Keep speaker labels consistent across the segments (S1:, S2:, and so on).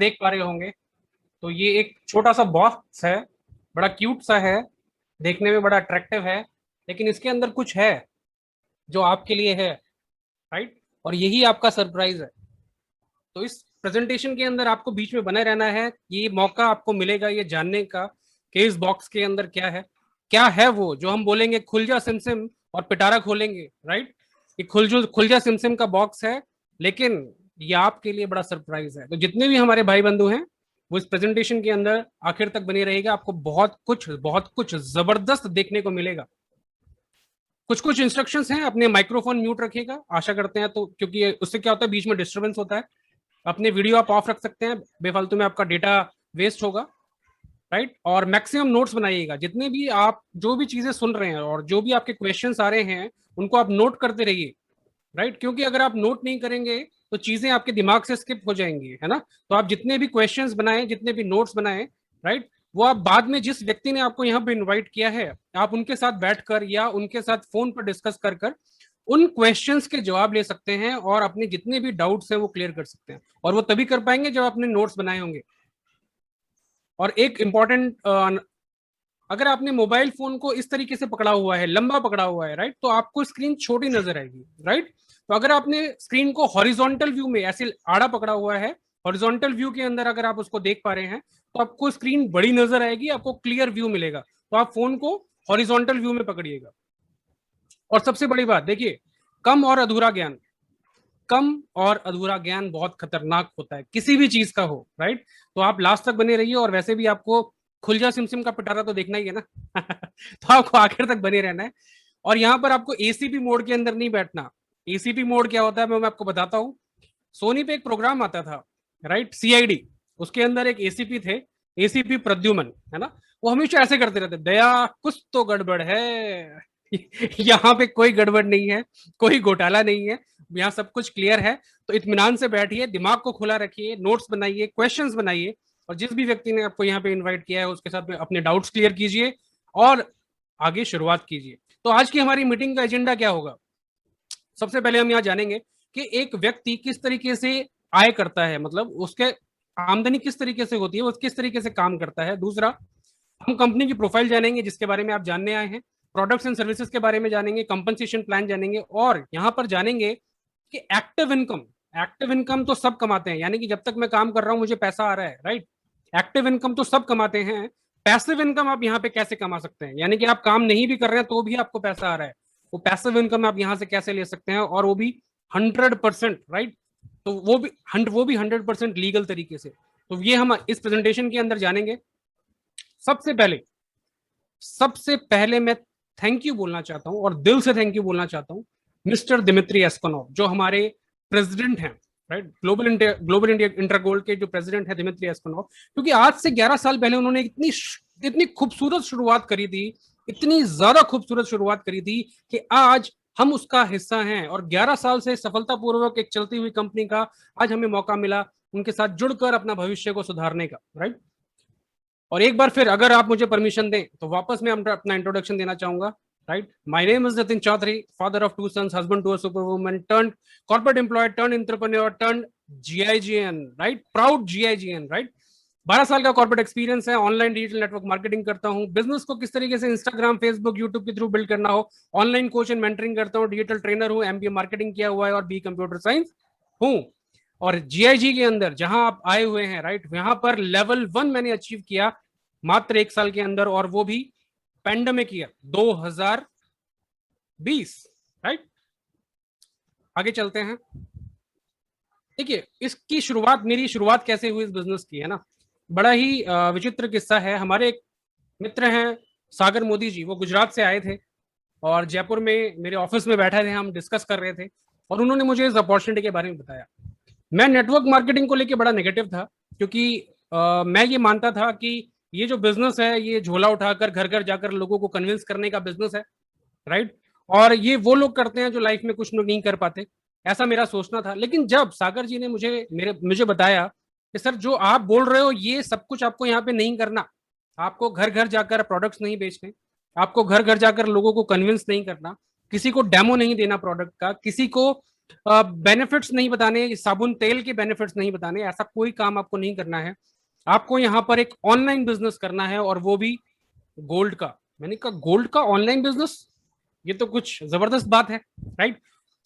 S1: देख पा रहे होंगे तो ये एक छोटा सा बॉक्स है, बड़ा क्यूट सा है, देखने में बड़ा अट्रैक्टिव है, लेकिन इसके अंदर कुछ है जो आपके लिए है, राइट। और यही आपका सरप्राइज है। तो इस प्रेजेंटेशन के अंदर आपको बीच में बने रहना है। ये मौका आपको मिलेगा ये जानने का कि इस बॉक्स के अंदर क्या है वो जो हम बोलेंगे खुल जा सिमसिम और पिटारा खोलेंगे, राइट। ये खुल जा सिमसिम का बॉक्स है, लेकिन ये आपके लिए बड़ा सरप्राइज है। तो जितने भी हमारे भाई बंधु हैं वो इस प्रेजेंटेशन के अंदर आखिर तक बने रहेगा। आपको बहुत कुछ जबरदस्त देखने को मिलेगा। कुछ कुछ इंस्ट्रक्शंस हैं, अपने माइक्रोफोन म्यूट रखिएगा, आशा करते हैं, तो क्योंकि उससे क्या होता है बीच में डिस्टर्बेंस होता है। अपने वीडियो आप ऑफ रख सकते हैं, बेफालतू में आपका डेटा वेस्ट होगा, राइट। और मैक्सिमम नोट्स बनाइएगा, जितने भी आप जो भी चीजें सुन रहे हैं और जो भी आपके क्वेश्चंस आ रहे हैं उनको आप नोट करते रहिए, राइट। क्योंकि अगर आप नोट नहीं करेंगे तो चीजें आपके दिमाग से स्किप हो जाएंगी, है ना। तो आप जितने भी क्वेश्चंस बनाएं, जितने भी नोट्स बनाएं, राइट, वो आप बाद में जिस व्यक्ति ने आपको यहाँ पे इनवाइट किया है आप उनके साथ बैठकर या उनके साथ फोन पर डिस्कस कर कर उन क्वेश्चंस के जवाब ले सकते हैं और अपने जितने भी डाउट्स हैं वो क्लियर कर सकते हैं। और वो तभी कर पाएंगे जब आपने नोट्स बनाए होंगे। और एक इंपॉर्टेंट, अगर आपने मोबाइल फोन को इस तरीके से पकड़ा हुआ है, लंबा पकड़ा हुआ है, राइट, तो आपको स्क्रीन छोटी नजर आएगी, राइट। तो अगर आपने स्क्रीन को हॉरिजॉन्टल व्यू में ऐसे आड़ा पकड़ा हुआ है, हॉरिजॉन्टल व्यू के अंदर अगर आप उसको देख पा रहे हैं तो आपको स्क्रीन बड़ी नजर आएगी, आपको क्लियर व्यू मिलेगा। तो आप फोन को हॉरिजॉन्टल व्यू में पकड़िएगा। और सबसे बड़ी बात देखिए, कम और अधूरा ज्ञान, कम और अधूरा ज्ञान बहुत खतरनाक होता है, किसी भी चीज का हो, राइट। तो आप लास्ट तक बने रहिए। और वैसे भी आपको खुल जा सिमसिम का पिटारा तो देखना ही है ना तो आपको आखिर तक बने रहना है। और यहाँ पर आपको एसीपी मोड के अंदर नहीं बैठना। एसीपी मोड क्या होता है मैं आपको बताता हूँ। सोनी पे एक प्रोग्राम आता था, राइट, सीआईडी, उसके अंदर एक एसीपी थे, एसीपी प्रद्युमन, है ना। वो हमेशा ऐसे करते रहते, दया कुछ तो गड़बड़ है यहाँ पे कोई गड़बड़ नहीं है, कोई घोटाला नहीं है, यहाँ सब कुछ क्लियर है। तो इत्मीनान से बैठिए, दिमाग को खुला रखिए, नोट्स बनाइए, क्वेश्चंस बनाइए, और जिस भी व्यक्ति ने आपको यहाँ पे इनवाइट किया है उसके साथ में अपने डाउट्स क्लियर कीजिए और आगे शुरुआत कीजिए। तो आज की हमारी मीटिंग का एजेंडा क्या होगा? सबसे पहले हम यहाँ जानेंगे कि एक व्यक्ति किस तरीके से आय करता है, मतलब उसके आमदनी किस तरीके से होती है, वो किस तरीके से काम करता है। दूसरा, हम कंपनी की प्रोफाइल जानेंगे जिसके बारे में आप जानने आए हैं, प्रोडक्ट्स एंड सर्विसेज के बारे में जानेंगे, कंपनसेशन प्लान जानेंगे, और यहाँ पर जानेंगे कि एक्टिव इनकम तो सब कमाते हैं, यानी कि जब तक मैं काम कर रहा हूं मुझे पैसा आ रहा है, राइट। एक्टिव इनकम तो सब कमाते हैं, पैसिव इनकम आप यहाँ पे कैसे कमा सकते हैं, यानी कि आप काम नहीं भी कर रहे हैं तो भी आपको पैसा आ रहा है, वो पैसिव इनकम आप यहाँ से कैसे ले सकते हैं, और वो भी 100%, राइट। तो वो भी 100% लीगल तरीके से। तो ये हम इस प्रेजेंटेशन के अंदर जानेंगे। सबसे पहले मैं थैंक यू बोलना चाहता हूं, और दिल से थैंक यू बोलना चाहता हूं मिस्टर दिमित्री एस्कोनोव, जो हमारे प्रेसिडेंट हैं, राइट, ग्लोबल इंडिया इंटरगोल्ड के जो प्रेसिडेंट है दिमित्री एस्कोनोव। क्योंकि आज से 11 साल पहले उन्होंने इतनी खूबसूरत शुरुआत करी थी, इतनी ज्यादा खूबसूरत शुरुआत करी थी कि आज हम उसका हिस्सा हैं, और 11 साल से सफलतापूर्वक एक चलती हुई कंपनी का आज हमें मौका मिला उनके साथ जुड़कर अपना भविष्य को सुधारने का, राइट। और एक बार फिर अगर आप मुझे परमिशन दें तो वापस मैं अपना इंट्रोडक्शन देना चाहूंगा, right. My name is Nitin Chaudhary, father of 2 sons, husband to a super woman, turn corporate employ, turn entrepreneur, turn GIGN, right, proud GIGN, right. 12 साल का कॉर्पोरेट एक्सपीरियंस है, ऑनलाइन डिजिटल नेटवर्क मार्केटिंग करता हूं, बिजनेस को किस तरीके से इंस्टाग्राम, फेसबुक, यूट्यूब के थ्रू बिल्ड करना हो, ऑनलाइन कोच एंड मेंटरिंग करता हूं, डिजिटल ट्रेनर हूं, एमबीए मार्केटिंग किया हुआ है और बी कंप्यूटर साइंस हूं। और जीआईजी के अंदर जहां आप आए हुए हैं, राइट, यहां पर लेवल 1 मैंने अचीव किया मात्र 1 साल के अंदर, और वो भी पैंडेमिक ईयर 2020, राइट। आगे चलते हैं। देखिए इसकी शुरुआत, मेरी शुरुआत कैसे हुई इस बिजनेस की, है ना। बड़ा ही विचित्र किस्सा है। हमारे एक मित्र हैं सागर मोदी जी, वो गुजरात से आए थे और जयपुर में मेरे ऑफिस में बैठे थे, हम डिस्कस कर रहे थे और उन्होंने मुझे इस अपॉर्चुनिटी के बारे में बताया। मैं नेटवर्क मार्केटिंग को लेकर बड़ा नेगेटिव था, क्योंकि मैं ये मानता था कि ये जो बिजनेस है ये झोला उठाकर घर घर जाकर लोगों को कन्विंस करने का बिजनेस है, राइट। और ये वो लोग करते हैं जो लाइफ में कुछ नहीं कर पाते, ऐसा मेरा सोचना था। लेकिन जब सागर जी ने मुझे बताया कि सर जो आप बोल रहे हो ये सब कुछ आपको यहाँ पे नहीं करना, आपको घर घर जाकर प्रोडक्ट्स नहीं बेचने, आपको घर घर जाकर लोगों को कन्विंस नहीं करना, किसी को डेमो नहीं देना प्रोडक्ट का, किसी को बेनिफिट्स नहीं बताने, साबुन तेल के बेनिफिट्स नहीं बताने, ऐसा कोई काम आपको नहीं करना है। आपको यहाँ पर एक ऑनलाइन बिजनेस करना है, और वो भी गोल्ड का। मैंने कहा गोल्ड का ऑनलाइन बिजनेस, ये तो कुछ जबरदस्त बात है, राइट।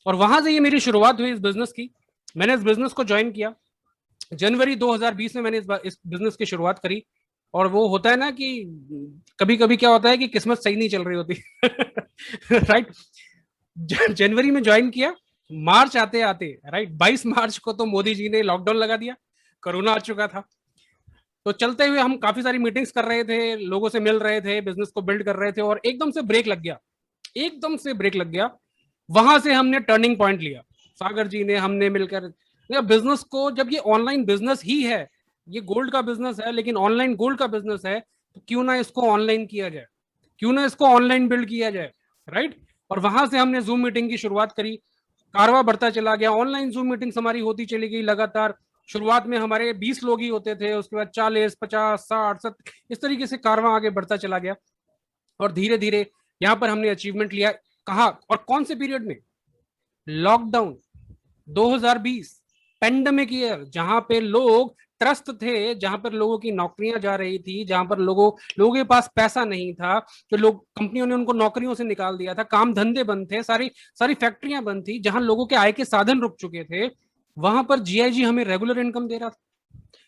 S1: और वहां से ये मेरी शुरुआत हुई इस बिजनेस की। मैंने इस बिजनेस को ज्वाइन किया जनवरी 2020 में, मैंने इस बिजनेस की शुरुआत करी। और वो होता है ना कि कभी कभी क्या होता है कि किस्मत सही नहीं चल रही होती राइट। जनवरी में ज्वाइन किया, मार्च आते आते, राइट, 22 मार्च को तो मोदी जी ने लॉकडाउन लगा दिया, कोरोना आ चुका था। तो चलते हुए हम काफी सारी मीटिंग्स कर रहे थे, लोगों से मिल रहे थे, बिजनेस को बिल्ड कर रहे थे, और एकदम से ब्रेक लग गया, एकदम से ब्रेक लग गया। वहां से हमने टर्निंग पॉइंट लिया, सागर जी ने, हमने मिलकर बिजनेस को, जब ये ऑनलाइन बिजनेस ही है, ये गोल्ड का बिजनेस है लेकिन ऑनलाइन गोल्ड का बिजनेस है, तो क्यों ना इसको ऑनलाइन किया जाए, क्यों ना इसको ऑनलाइन बिल्ड किया जाए, राइट। और वहां से हमने जूम मीटिंग की शुरुआत करी, कारवा बढ़ता चला गया, ऑनलाइन जूम मीटिंग्स हमारी होती चली गई लगातार। शुरुआत में हमारे 20 लोग ही होते थे, उसके बाद 40, 50, 60, 70, इस तरीके से कारवा आगे बढ़ता चला गया। और धीरे धीरे यहाँ पर हमने अचीवमेंट लिया। कहा और कौन से पीरियड में? लॉकडाउन 2020, पेंडेमिक ईयर, जहां पे लोग त्रस्त थे, जहां पर लोगों की नौकरियां जा रही थी, जहां पर लोगों के पास पैसा नहीं था, तो लोग, कंपनियों ने उनको नौकरियों से निकाल दिया था, काम धंधे बंद थे, सारी सारी फैक्ट्रियां बंद थी, जहां लोगों के आय के साधन रुक चुके थे। वहां पर जीआईजी हमें रेगुलर इनकम दे रहा था,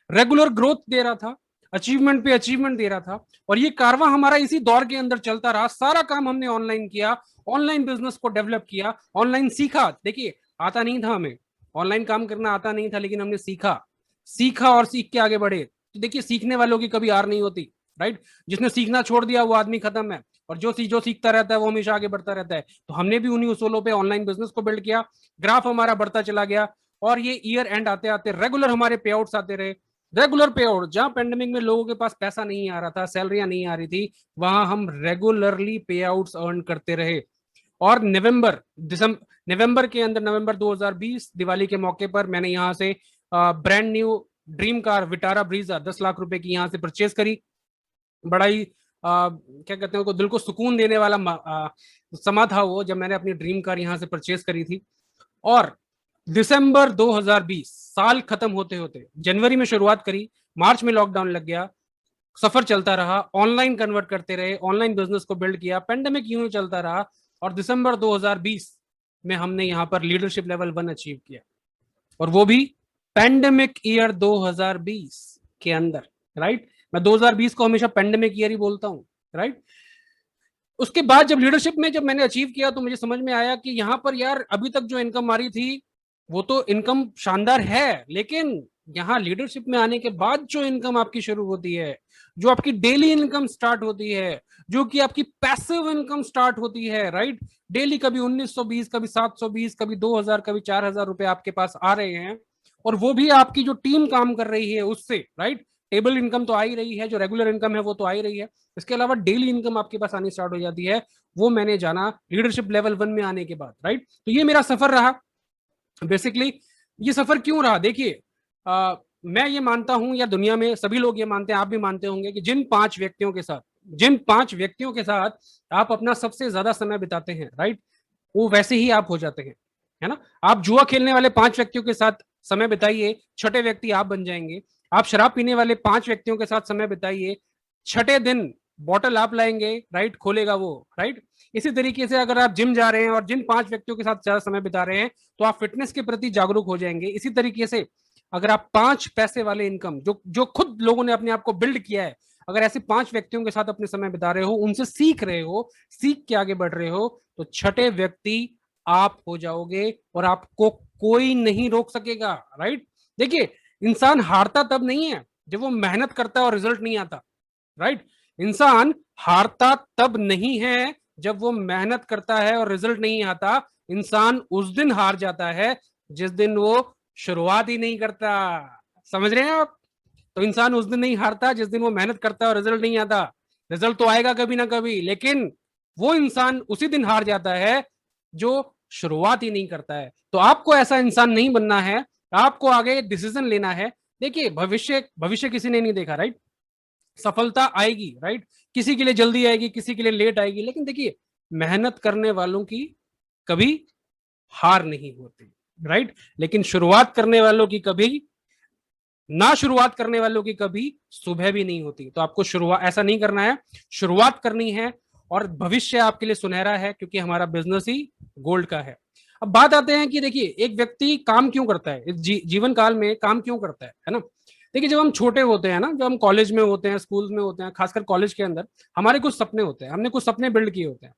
S1: रेगुलर ग्रोथ दे रहा था, अचीवमेंट पे अचीवमेंट दे रहा था। और ये कारवा हमारा इसी दौर के अंदर चलता रहा, सारा काम हमने ऑनलाइन किया, ऑनलाइन बिजनेस को डेवलप किया, ऑनलाइन सीखा। देखिए, आता नहीं था हमें, ऑनलाइन काम करना आता नहीं था, लेकिन हमने सीखा, सीखा और सीख के आगे बढ़े। तो देखिए, सीखने वालों की कभी हार नहीं होती, राइट। जिसने सीखना छोड़ दिया वो आदमी खत्म है, और जो सीखता रहता है वो हमेशा आगे बढ़ता रहता है। तो हमने भी उन्हीं उसूलों पे ऑनलाइन बिजनेस को बिल्ड किया, ग्राफ हमारा बढ़ता चला गया। और ये ईयर एंड आते आते रेगुलर हमारे पे आउट्स आते रहे, रेगुलर पे आउट। जहां पेंडेमिक में लोगों के पास पैसा नहीं आ रहा था, सैलरियां नहीं आ रही थी, वहां हम रेगुलरली पे आउट्स अर्न करते रहे। और नवंबर के अंदर, नवंबर 2020 दिवाली के मौके पर, मैंने यहाँ से brand new dream car Vitara Brezza 10 lakh रुपए की यहाँ से परचेज करी। बड़ा ही क्या कहते हैं, दिल को सुकून देने वाला समा था वो, जब मैंने अपनी ड्रीम कार यहाँ से परचेज करी थी। और दिसंबर 2020, साल खत्म होते होते, जनवरी में शुरुआत करी, मार्च में लॉकडाउन लग गया, सफर चलता रहा, ऑनलाइन कन्वर्ट करते रहे, ऑनलाइन बिजनेस को बिल्ड किया, पेंडेमिक यूं ही चलता रहा। और दिसंबर 2020 में हमने यहाँ पर लीडरशिप लेवल 1 अचीव किया, और वो भी पेंडेमिक ईयर 2020 के अंदर, राइट। मैं 2020 को हमेशा पेंडेमिक ईयर ही बोलता हूँ, राइट। उसके बाद जब लीडरशिप में जब मैंने अचीव किया, तो मुझे समझ में आया कि यहाँ पर यार, अभी तक जो इनकम आ रही थी वो तो इनकम शानदार है, लेकिन यहाँ लीडरशिप में आने के बाद जो इनकम आपकी शुरू होती है, जो आपकी डेली इनकम स्टार्ट होती है, जो कि आपकी पैसिव इनकम स्टार्ट होती है, राइट। डेली कभी 1920, कभी 720, कभी 2000, कभी 4000 रुपए आपके पास आ रहे हैं, और वो भी आपकी जो टीम काम कर रही है उससे, राइट। टेबल इनकम तो आ ही रही है, जो रेगुलर इनकम है वो तो आ ही रही है, इसके अलावा डेली इनकम आपके पास आनी स्टार्ट हो जाती है। वो मैंने जाना लीडरशिप लेवल 1 में आने के बाद, राइट। तो ये मेरा सफर रहा बेसिकली। ये सफर क्यों रहा? देखिए, मैं ये मानता हूं, या दुनिया में सभी लोग ये मानते हैं, आप भी मानते होंगे, कि जिन 5 व्यक्तियों के साथ आप अपना सबसे ज्यादा समय बिताते हैं, राइट, वो वैसे ही आप हो जाते हैं, है ना। आप जुआ खेलने वाले 5 व्यक्तियों के साथ समय बिताइए, छठे व्यक्ति आप बन जाएंगे। आप शराब पीने वाले 5 व्यक्तियों के साथ समय बिताइए, छठे दिन बॉटल आप लाएंगे, राइट, खोलेगा वो, राइट। इसी तरीके से अगर आप जिम जा रहे हैं और जिन 5 व्यक्तियों के साथ ज्यादा समय बिता रहे हैं, तो आप फिटनेस के प्रति जागरूक हो जाएंगे। इसी तरीके से अगर आप 5 पैसे वाले इनकम, जो जो खुद लोगों ने अपने आप को बिल्ड किया है, अगर ऐसे 5 व्यक्तियों के साथ अपने समय बिता रहे हो, उनसे सीख रहे हो, सीख के आगे बढ़ रहे हो, तो छठे व्यक्ति आप हो जाओगे, और आपको कोई नहीं रोक सकेगा, राइट। देखिए, इंसान हारता तब नहीं है जब वो मेहनत करता है और रिजल्ट नहीं आता, राइट। इंसान हारता तब नहीं है जब वो मेहनत करता है और रिजल्ट नहीं आता। इंसान उस दिन हार जाता है जिस दिन वो शुरुआत ही नहीं करता। समझ रहे हैं आप? तो इंसान उस दिन नहीं हारता जिस दिन वो मेहनत करता है और रिजल्ट नहीं आता। रिजल्ट तो आएगा कभी ना कभी, लेकिन वो इंसान उसी दिन हार जाता है जो शुरुआत ही नहीं करता है। तो आपको ऐसा इंसान नहीं बनना है, आपको आगे डिसीजन लेना है। देखिए, भविष्य भविष्य किसी ने नहीं देखा, राइट। सफलता आएगी, राइट, किसी के लिए जल्दी आएगी, किसी के लिए लेट आएगी, लेकिन देखिए, मेहनत करने वालों की कभी हार नहीं होती, राइट। लेकिन शुरुआत करने वालों की कभी ना, शुरुआत करने वालों की कभी सुबह भी नहीं होती। तो आपको शुरुआत ऐसा नहीं करना है, शुरुआत करनी है, और भविष्य आपके लिए सुनहरा है, क्योंकि हमारा बिजनेस ही गोल्ड का है। अब बात आते हैं कि देखिए, एक व्यक्ति काम क्यों करता है, इस जीवन काल में काम क्यों करता है ना। देखिए, जब हम छोटे होते हैं ना, जब हम कॉलेज में होते हैं, स्कूल में होते हैं, खासकर कॉलेज के अंदर, हमारे कुछ सपने होते हैं, हमने कुछ सपने बिल्ड किए होते हैं।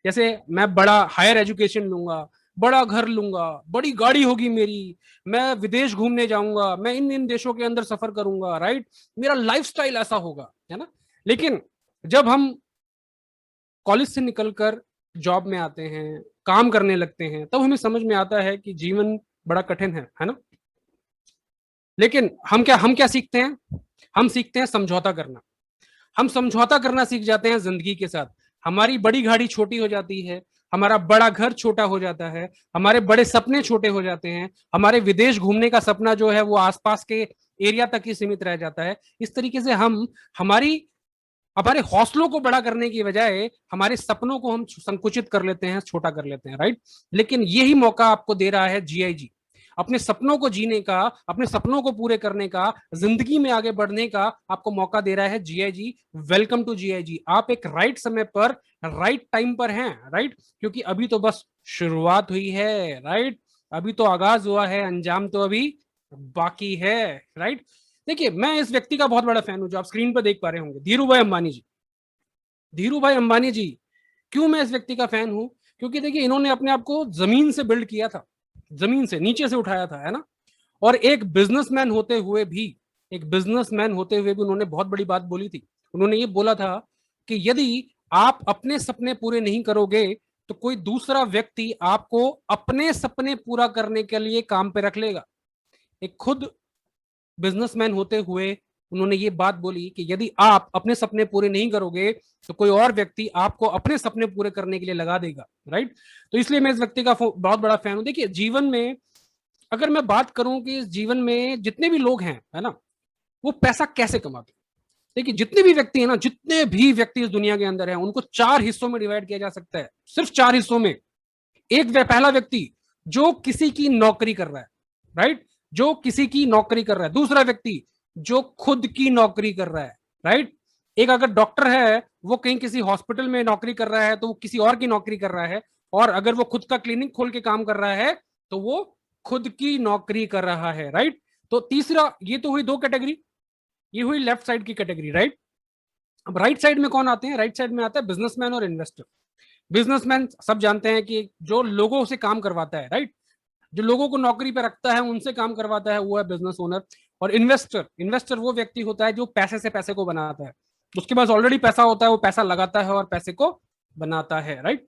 S1: जैसे मैं बड़ा हायर एजुकेशन लूंगा, बड़ा घर लूंगा, बड़ी गाड़ी होगी मेरी, मैं विदेश घूमने जाऊंगा, मैं इन इन देशों के अंदर सफर करूंगा, राइट, मेरा लाइफस्टाइल ऐसा होगा, है ना। लेकिन जब हम कॉलेज से निकलकर जॉब में आते हैं, काम करने लगते हैं, तब हमें समझ में आता है कि जीवन बड़ा कठिन है ना। लेकिन हम क्या सीखते हैं, हम सीखते हैं समझौता करना। हम समझौता करना सीख जाते हैं जिंदगी के साथ। हमारी बड़ी गाड़ी छोटी हो जाती है, हमारा बड़ा घर छोटा हो जाता है, हमारे बड़े सपने छोटे हो जाते हैं, हमारे विदेश घूमने का सपना जो है वो आसपास के एरिया तक ही सीमित रह जाता है। इस तरीके से हम हमारी हमारे हौसलों को बड़ा करने की बजाय हमारे सपनों को हम संकुचित कर लेते हैं, छोटा कर लेते हैं, राइट। लेकिन यही मौका आपको दे रहा है जीआईजी, अपने सपनों को जीने का, अपने सपनों को पूरे करने का, जिंदगी में आगे बढ़ने का आपको मौका दे रहा है जीआईजी। Welcome to GIG. आप एक राइट समय पर, राइट टाइम पर हैं, राइट, क्योंकि अभी तो बस शुरुआत हुई है, राइट। अभी तो आगाज हुआ है, अंजाम तो अभी बाकी है, राइट। देखिए, मैं इस व्यक्ति का बहुत बड़ा फैन हूं, जो आप स्क्रीन पर देख पा रहे होंगे, धीरू भाई अंबानी जी। धीरू भाई अंबानी जी, क्यों मैं इस व्यक्ति का फैन हूं, क्योंकि देखिए, इन्होंने अपने आप को जमीन से बिल्ड किया था, जमीन से नीचे से उठाया था, है ना। और एक बिजनेसमैन होते हुए भी, एक बिजनेसमैन होते हुए भी उन्होंने बहुत बड़ी बात बोली थी। उन्होंने ये बोला था कि यदि आप अपने सपने पूरे नहीं करोगे, तो कोई दूसरा व्यक्ति आपको अपने सपने पूरा करने के लिए काम पे रख लेगा। एक खुद बिजनेसमैन होते हुए उन्होंने ये बात बोली कि यदि आप अपने सपने पूरे नहीं करोगे, तो कोई और व्यक्ति आपको अपने सपने पूरे करने के लिए लगा देगा, राइट। तो इसलिए मैं इस व्यक्ति का बहुत बड़ा फैन हूं। देखिए, जीवन में अगर मैं बात करूं कि इस जीवन में जितने भी लोग हैं, है ना, वो पैसा कैसे कमाते हैं। देखिए, जितने भी व्यक्ति हैं ना, जितने भी व्यक्ति इस दुनिया के अंदर हैं, उनको चार हिस्सों में डिवाइड किया जा सकता है, सिर्फ चार हिस्सों में। पहला व्यक्ति जो किसी की नौकरी कर रहा है, राइट, जो किसी की नौकरी कर रहा है। दूसरा व्यक्ति जो खुद की नौकरी कर रहा है, राइट। एक अगर डॉक्टर है, वो कहीं किसी हॉस्पिटल में नौकरी कर रहा है, तो वो किसी और की नौकरी कर रहा है। और अगर वो खुद का क्लिनिक खोल के काम कर रहा है, तो वो खुद की नौकरी कर रहा है, राइट। तो तीसरा, ये तो हुई दो कैटेगरी, ये हुई लेफ्ट साइड की कैटेगरी, राइट। अब राइट साइड में कौन आते हैं, राइट साइड में आता है बिजनेसमैन और इन्वेस्टर। बिजनेसमैन सब जानते हैं कि जो लोगों से काम करवाता है, राइट, जो लोगों को नौकरी पे रखता है, उनसे काम करवाता है, वो है बिजनेस ओनर। और इन्वेस्टर, इन्वेस्टर वो व्यक्ति होता है जो पैसे से पैसे को बनाता है। उसके पास ऑलरेडी पैसा होता है, वो पैसा लगाता है और पैसे को बनाता है, राइट।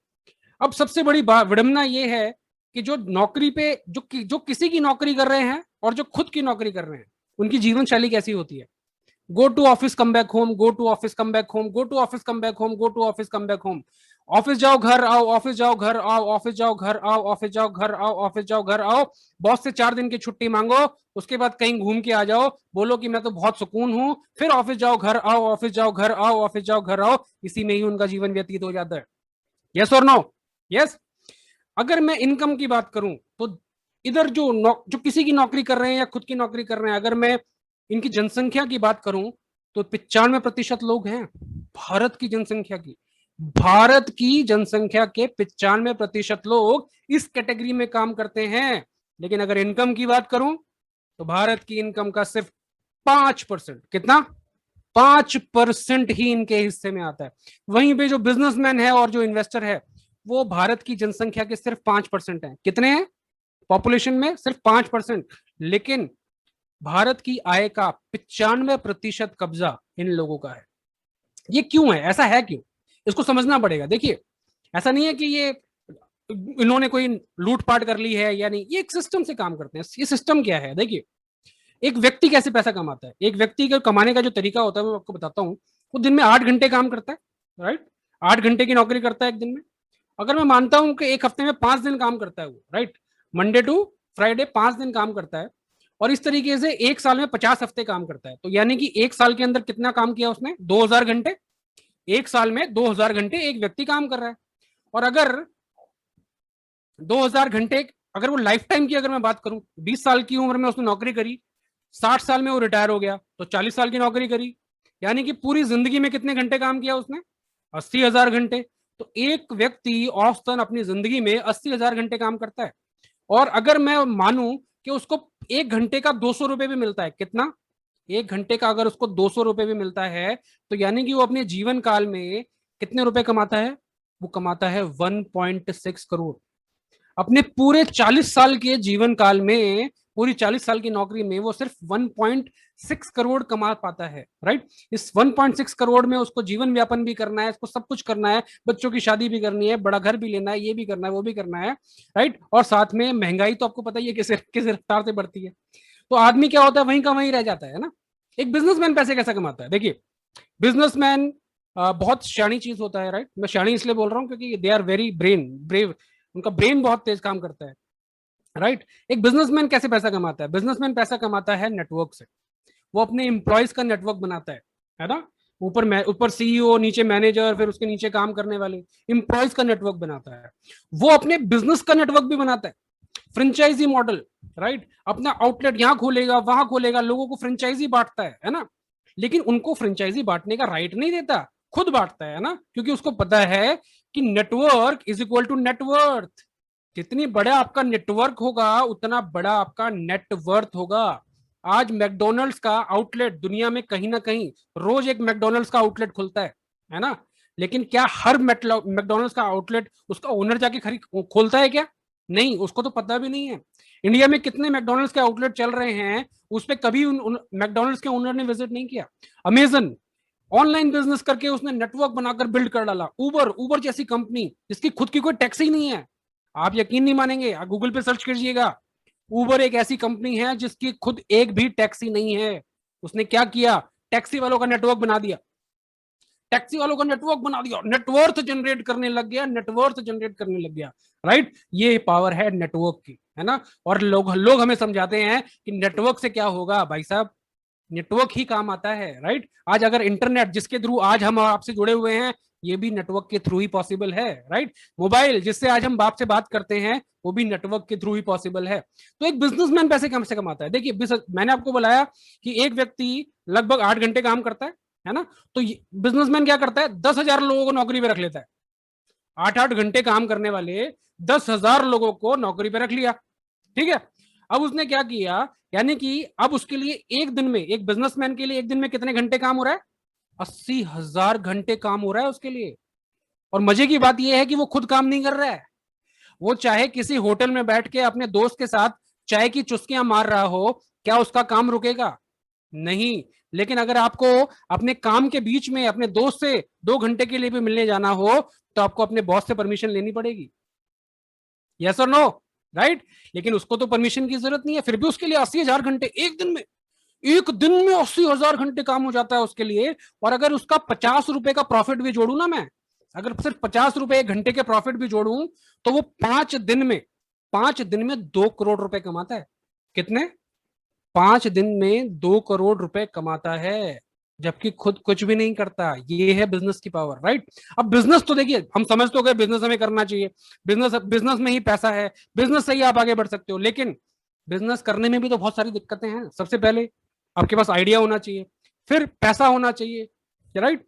S1: अब सबसे बड़ी विडंबना ये है कि जो नौकरी पे जो किसी की नौकरी कर रहे हैं और जो खुद की नौकरी कर रहे हैं, उनकी जीवन शैली कैसी होती है। Go to office come back home, go to office come back home, go to office come back home, go to office come back home. Office जाओ घर आओ, ऑफिस जाओ घर आओ, ऑफिस जाओ घर आओ, ऑफिस जाओ घर आओ, ऑफिस जाओ घर आओ। बॉस से 4 दिन की छुट्टी मांगो, उसके बाद कहीं घूम के आ जाओ, बोलो कि मैं तो बहुत सुकून हूं, फिर ऑफिस जाओ घर आओ, ऑफिस जाओ घर आओ, ऑफिस जाओ घर आओ। इसी में ही उनका जीवन व्यतीत हो जाता है। यस और नो? यस। अगर मैं इनकम की बात करूं, तो इधर जो किसी की नौकरी कर रहे हैं या खुद की नौकरी कर रहे हैं, अगर मैं इनकी जनसंख्या की बात करूं, तो 95% लोग हैं भारत की जनसंख्या की। भारत की जनसंख्या के 95% लोग इस कैटेगरी में काम करते हैं। लेकिन अगर इनकम की बात करूं, तो भारत की इनकम का सिर्फ 5%, कितना, 5% ही इनके हिस्से में आता है। वहीं पे जो बिजनेसमैन है और जो इन्वेस्टर है, वो भारत की जनसंख्या के सिर्फ 5% है। कितने हैं पॉपुलेशन में? सिर्फ 5%। लेकिन भारत की आय का 95% कब्जा इन लोगों का है। ये क्यों है, ऐसा है क्यों, इसको समझना पड़ेगा। देखिए, ऐसा नहीं है कि ये इन्होंने कोई लूटपाट कर ली है या नहीं, ये एक सिस्टम से काम करते हैं। ये सिस्टम क्या है, देखिए, एक व्यक्ति कैसे पैसा कमाता है। एक व्यक्ति का कमाने का जो तरीका होता है, मैं आपको बताता हूँ। वो दिन में 8 घंटे काम करता है, राइट, 8 घंटे की नौकरी करता है एक दिन में। अगर मैं मानता हूं कि एक हफ्ते में 5 दिन काम करता है वो, राइट, मंडे टू फ्राइडे 5 दिन काम करता है, और इस तरीके से एक साल में 50 हफ्ते काम करता है, तो यानी कि एक साल के अंदर कितना काम किया उसने? 2000 घंटे। एक साल में 2000 घंटे एक व्यक्ति काम कर रहा है। और अगर 2000 घंटे अगर वो लाइफ टाइम की अगर मैं बात करूं, 20 साल की उम्र में उसने नौकरी करी, 60 साल में वो रिटायर हो गया, तो 40 साल की नौकरी करी, यानी कि पूरी जिंदगी में कितने घंटे काम किया उसने? 80,000 घंटे। तो एक व्यक्ति औसतन अपनी जिंदगी में 80,000 घंटे काम करता है। और अगर मैं मानूं कि उसको एक घंटे का 200 रुपए भी मिलता है, कितना? एक घंटे का अगर उसको 200 रुपए भी मिलता है, तो यानी कि वो अपने जीवन काल में कितने रुपए कमाता है? वो कमाता है 1.6 करोड़। अपने पूरे 40 साल के जीवन काल में, पूरी 40 साल की नौकरी में वो सिर्फ 1.6 करोड़ कमा पाता है, राइट। इस 1.6 करोड़ में उसको जीवन व्यापन भी करना है, इसको सब कुछ करना है, बच्चों की शादी भी करनी है, बड़ा घर भी लेना है, ये भी करना है, वो भी करना है, राइट। और साथ में महंगाई तो आपको पता ही है किस रफ्तार से बढ़ती है। तो आदमी क्या होता है, वहीं का वहीं रह जाता है ना। एक बिजनेसमैन पैसे कैसे कमाता है? देखिए, बिजनेसमैन बहुत शानी चीज होता है, राइट। मैं शानी इसलिए बोल रहा हूँ क्योंकि दे आर वेरी ब्रेव, उनका ब्रेन बहुत तेज काम करता है, राइट। एक बिजनेसमैन कैसे पैसा कमाता है? बिजनेसमैन पैसा कमाता है नेटवर्क से। वो अपने एम्प्लॉयज का नेटवर्क बनाता है ना। ऊपर सीईओ, नीचे मैनेजर, फिर उसके नीचे काम करने वाले एम्प्लॉयज का नेटवर्क बनाता है। वो अपने बिजनेस का नेटवर्क भी बनाता है, फ्रेंचाइजी मॉडल, राइट। अपना आउटलेट यहां खोलेगा, वहां खोलेगा, लोगों को फ्रेंचाइजी बांटता है ना। लेकिन उनको फ्रेंचाइजी बांटने का राइट नहीं देता, खुद बांटता है ना, क्योंकि उसको पता है कि network is equal to net worth. जितनी बड़ा आपका नेटवर्क होगा, उतना बड़ा आपका नेटवर्थ होगा। आज मैकडोनल्ड्स का आउटलेट दुनिया में कहीं ना कहीं रोज एक मैकडोनल्ड्स का आउटलेट खुलता है ना। लेकिन क्या हर मैकडोनल्ड्स का आउटलेट उसका ओनर जाके खरीद खोलता है क्या? नहीं, उसको तो पता भी नहीं है। इंडिया में कितने मैकडोनल्ड्स के आउटलेट चल रहे हैं, उस पर कभी मैकडोनल्ड्स के ओनर ने विजिट नहीं किया। अमेजन ऑनलाइन बिजनेस करके उसने नेटवर्क बनाकर बिल्ड कर डाला। उबर जैसी कंपनी जिसकी खुद की कोई टैक्सी ही नहीं है, आप यकीन नहीं मानेंगे, आप गूगल पे सर्च कीजिएगा। उबर एक ऐसी कंपनी है जिसकी खुद एक भी टैक्सी नहीं है। उसने क्या किया? टैक्सी वालों का नेटवर्क बना दिया, टैक्सी वालों का नेटवर्क बना दिया, नेटवर्थ जनरेट करने लग गया, नेटवर्थ जनरेट करने लग गया, राइट। ये पावर है नेटवर्क की, है ना। और लोग लोग हमें समझाते हैं कि नेटवर्क से क्या होगा। भाई साहब, नेटवर्क ही काम आता है, राइट। आज अगर इंटरनेट जिसके थ्रू आज हम आपसे जुड़े हुए हैं, ये भी नेटवर्क के थ्रू ही पॉसिबल है, राइट। मोबाइल जिससे आज हम बाप से बात करते हैं, वो भी नेटवर्क के थ्रू ही पॉसिबल है। तो एक बिजनेसमैन पैसे कम से कमाता है। देखिए, मैंने आपको बताया कि एक व्यक्ति लगभग 8 घंटे काम करता है ना। तो बिजनेसमैन क्या करता है? 10,000 लोगों को नौकरी पे रख लेता है। 8-8 घंटे काम करने वाले 10,000 लोगों को नौकरी पे रख लिया, ठीक है। अब उसने क्या किया, यानी कि अब उसके लिए एक दिन में, एक बिजनेसमैन के लिए एक दिन में कितने घंटे काम हो रहा है? 80,000 घंटे काम हो रहा है उसके लिए। और मजे की बात यह है कि वो खुद काम नहीं कर रहा है। वो चाहे किसी होटल में बैठ के अपने दोस्त के साथ चाय की चुस्कियां मार रहा हो, क्या उसका काम रुकेगा? नहीं। लेकिन अगर आपको अपने काम के बीच में अपने दोस्त से 2 घंटे के लिए भी मिलने जाना हो, तो आपको अपने बॉस से परमिशन लेनी पड़ेगी। यस और नो, राइट। लेकिन उसको तो परमिशन की जरूरत नहीं है, फिर भी उसके लिए 80,000 घंटे एक दिन में, एक दिन में 80,000 घंटे काम हो जाता है उसके लिए। और अगर उसका 50 रुपए का प्रॉफिट भी जोड़ू ना मैं, अगर सिर्फ 50 रुपए एक घंटे के प्रॉफिट भी जोड़ू, तो वो 5 दिन में 2 करोड़ रुपए कमाता है। कितने? 5 दिन में 2 करोड़ रुपए कमाता है, जबकि खुद कुछ भी नहीं करता। ये है बिजनेस की पावर, राइट। अब बिजनेस तो देखिए, हम समझ तो गए बिजनेस हमें करना चाहिए, बिजनेस बिजनेस में ही पैसा है, बिजनेस से ही आप आगे बढ़ सकते हो। लेकिन बिजनेस करने में भी तो बहुत सारी दिक्कतें हैं। सबसे पहले आपके पास आइडिया होना चाहिए, फिर पैसा होना चाहिए, राइट।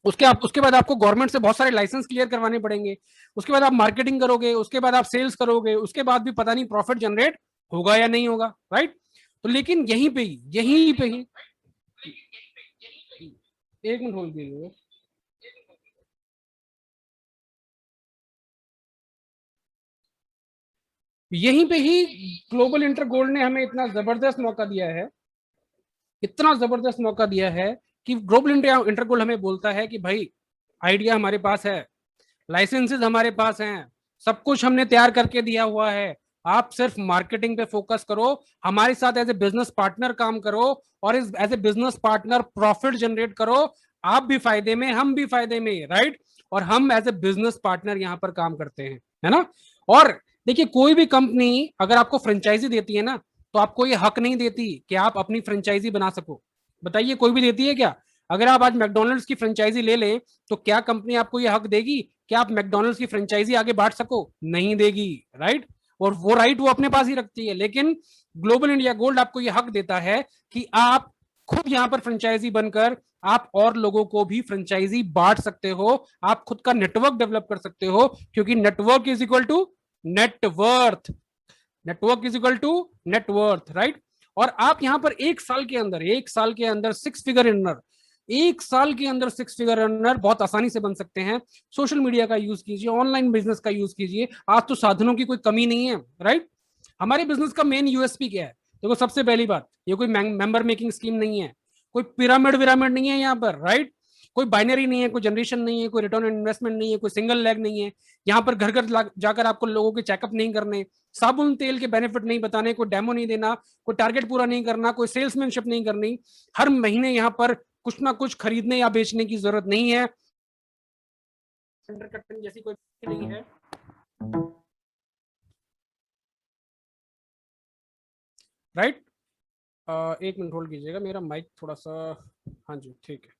S1: उसके बाद आपको गवर्नमेंट से बहुत सारे लाइसेंस क्लियर करवाने पड़ेंगे। उसके बाद आप मार्केटिंग करोगे, उसके बाद आप सेल्स करोगे, उसके बाद भी पता नहीं प्रॉफिट जनरेट होगा या नहीं होगा, राइट। तो लेकिन यहीं पे ही एक मिनट होल्ड कीजिए। यहीं पे ही ग्लोबल इंटर गोल्ड ने हमें इतना जबरदस्त मौका दिया है, इतना जबरदस्त मौका दिया है कि ग्लोबल इंटर गोल्ड हमें बोलता है कि भाई, आइडिया हमारे पास है, लाइसेंसेस हमारे पास हैं, सब कुछ हमने तैयार करके दिया हुआ है। आप सिर्फ मार्केटिंग पे फोकस करो, हमारे साथ एज ए बिजनेस पार्टनर काम करो, और इस as a business partner profit generate करो। आप भी फायदे में, हम भी फायदे में, राइट। और हम एज ए बिजनेस पार्टनर यहाँ पर काम करते हैं, है ना। और देखिए, कोई भी कंपनी अगर आपको फ्रेंचाइजी देती है ना, तो आपको ये हक नहीं देती कि आप अपनी फ्रेंचाइजी बना सको। बताइए, कोई भी देती है क्या? अगर आप आज मैकडोनल्ड्स की फ्रेंचाइजी ले लें, तो क्या कंपनी आपको ये हक देगी कि आप मैकडोनल्ड्स की फ्रेंचाइजी आगे बांट सको? नहीं देगी, राइट। और वो राइट वो अपने पास ही रखती है, लेकिन ग्लोबल इंडिया गोल्ड आपको ये हक देता है कि आप खुद यहां पर फ्रेंचाइजी बनकर आप और लोगों को भी फ्रेंचाइजी बांट सकते हो, आप खुद का नेटवर्क डेवलप कर सकते हो, क्योंकि network is equal to net worth, network is equal to net worth, right. और आप यहां पर एक साल के अंदर 6 फिगर अर्नर, एक साल के अंदर 6 फिगर अर्नर बहुत आसानी से बन सकते हैं। सोशल मीडिया का यूज कीजिए, ऑनलाइन बिजनेस का यूज कीजिए, आज तो साधनों की कोई कमी नहीं है, राइट। हमारे बिजनेस का मेन यूएसपी क्या है? देखो, सबसे पहली बात, ये कोई मेंबर मेकिंग स्कीम नहीं है, कोई पिरामिड विरामिड नहीं है यहाँ पर, राइट। कोई बाइनरी नहीं है, कोई जनरेशन नहीं है, कोई रिटर्न ऑन इन्वेस्टमेंट नहीं है, कोई सिंगल लेग नहीं है। यहाँ पर घर घर जाकर आपको लोगों के चेकअप नहीं करने, साबुन तेल के बेनिफिट नहीं बताने, कोई डेमो नहीं देना, कोई टारगेट पूरा नहीं करना, कोई सेल्समैनशिप नहीं करनी। हर महीने यहाँ पर कुछ ना कुछ खरीदने या बेचने की जरूरत नहीं है, जैसी कोई नहीं है, राइट। एक मिनट होल्ड कीजिएगा, मेरा माइक थोड़ा सा, हाँ जी ठीक है।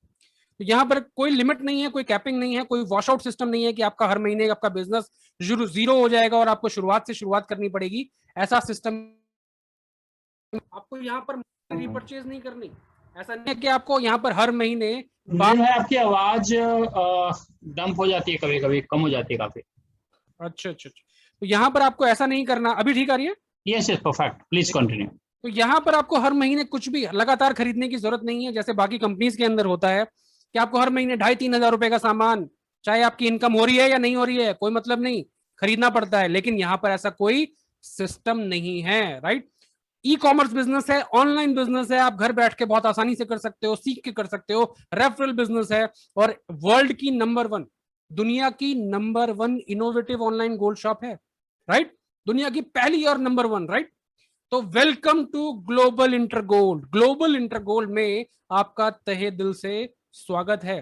S1: तो यहाँ पर कोई लिमिट नहीं है, कोई कैपिंग नहीं है, कोई वॉश आउट सिस्टम नहीं है कि आपका हर महीने आपका बिजनेस जीरो हो जाएगा और आपको शुरुआत से शुरुआत करनी पड़ेगी, ऐसा सिस्टम। आपको यहाँ पर रिपर्चेज नहीं करनी, ऐसा नहीं है कि आपको यहाँ पर हर महीने
S2: है। आपकी आवाज डंप हो जाती है, कभी कभी कम हो जाती है काफी।
S1: अच्छा अच्छा अच्छा, तो यहाँ पर आपको ऐसा नहीं करना। अभी ठीक आ रही है?
S2: Yes yes, perfect, please continue.
S1: तो यहाँ पर आपको हर महीने कुछ भी लगातार खरीदने की जरूरत नहीं है, जैसे बाकी कंपनीज के अंदर होता है कि आपको हर महीने 2,500-3,000 रुपए का सामान, चाहे आपकी इनकम हो रही है या नहीं हो रही है, कोई मतलब नहीं, खरीदना पड़ता है। लेकिन यहाँ पर ऐसा कोई सिस्टम नहीं है, राइट। ई कॉमर्स बिजनेस है, ऑनलाइन बिजनेस है, आप घर बैठ के बहुत आसानी से कर सकते हो, सीख के कर सकते हो। रेफरल बिजनेस है, और वर्ल्ड की नंबर 1, दुनिया की number 1 innovative online gold shop है, राइट। दुनिया की पहली और नंबर 1, राइट। तो वेलकम टू ग्लोबल इंटरगोल्ड। ग्लोबल इंटरगोल्ड में आपका तहे दिल से स्वागत है।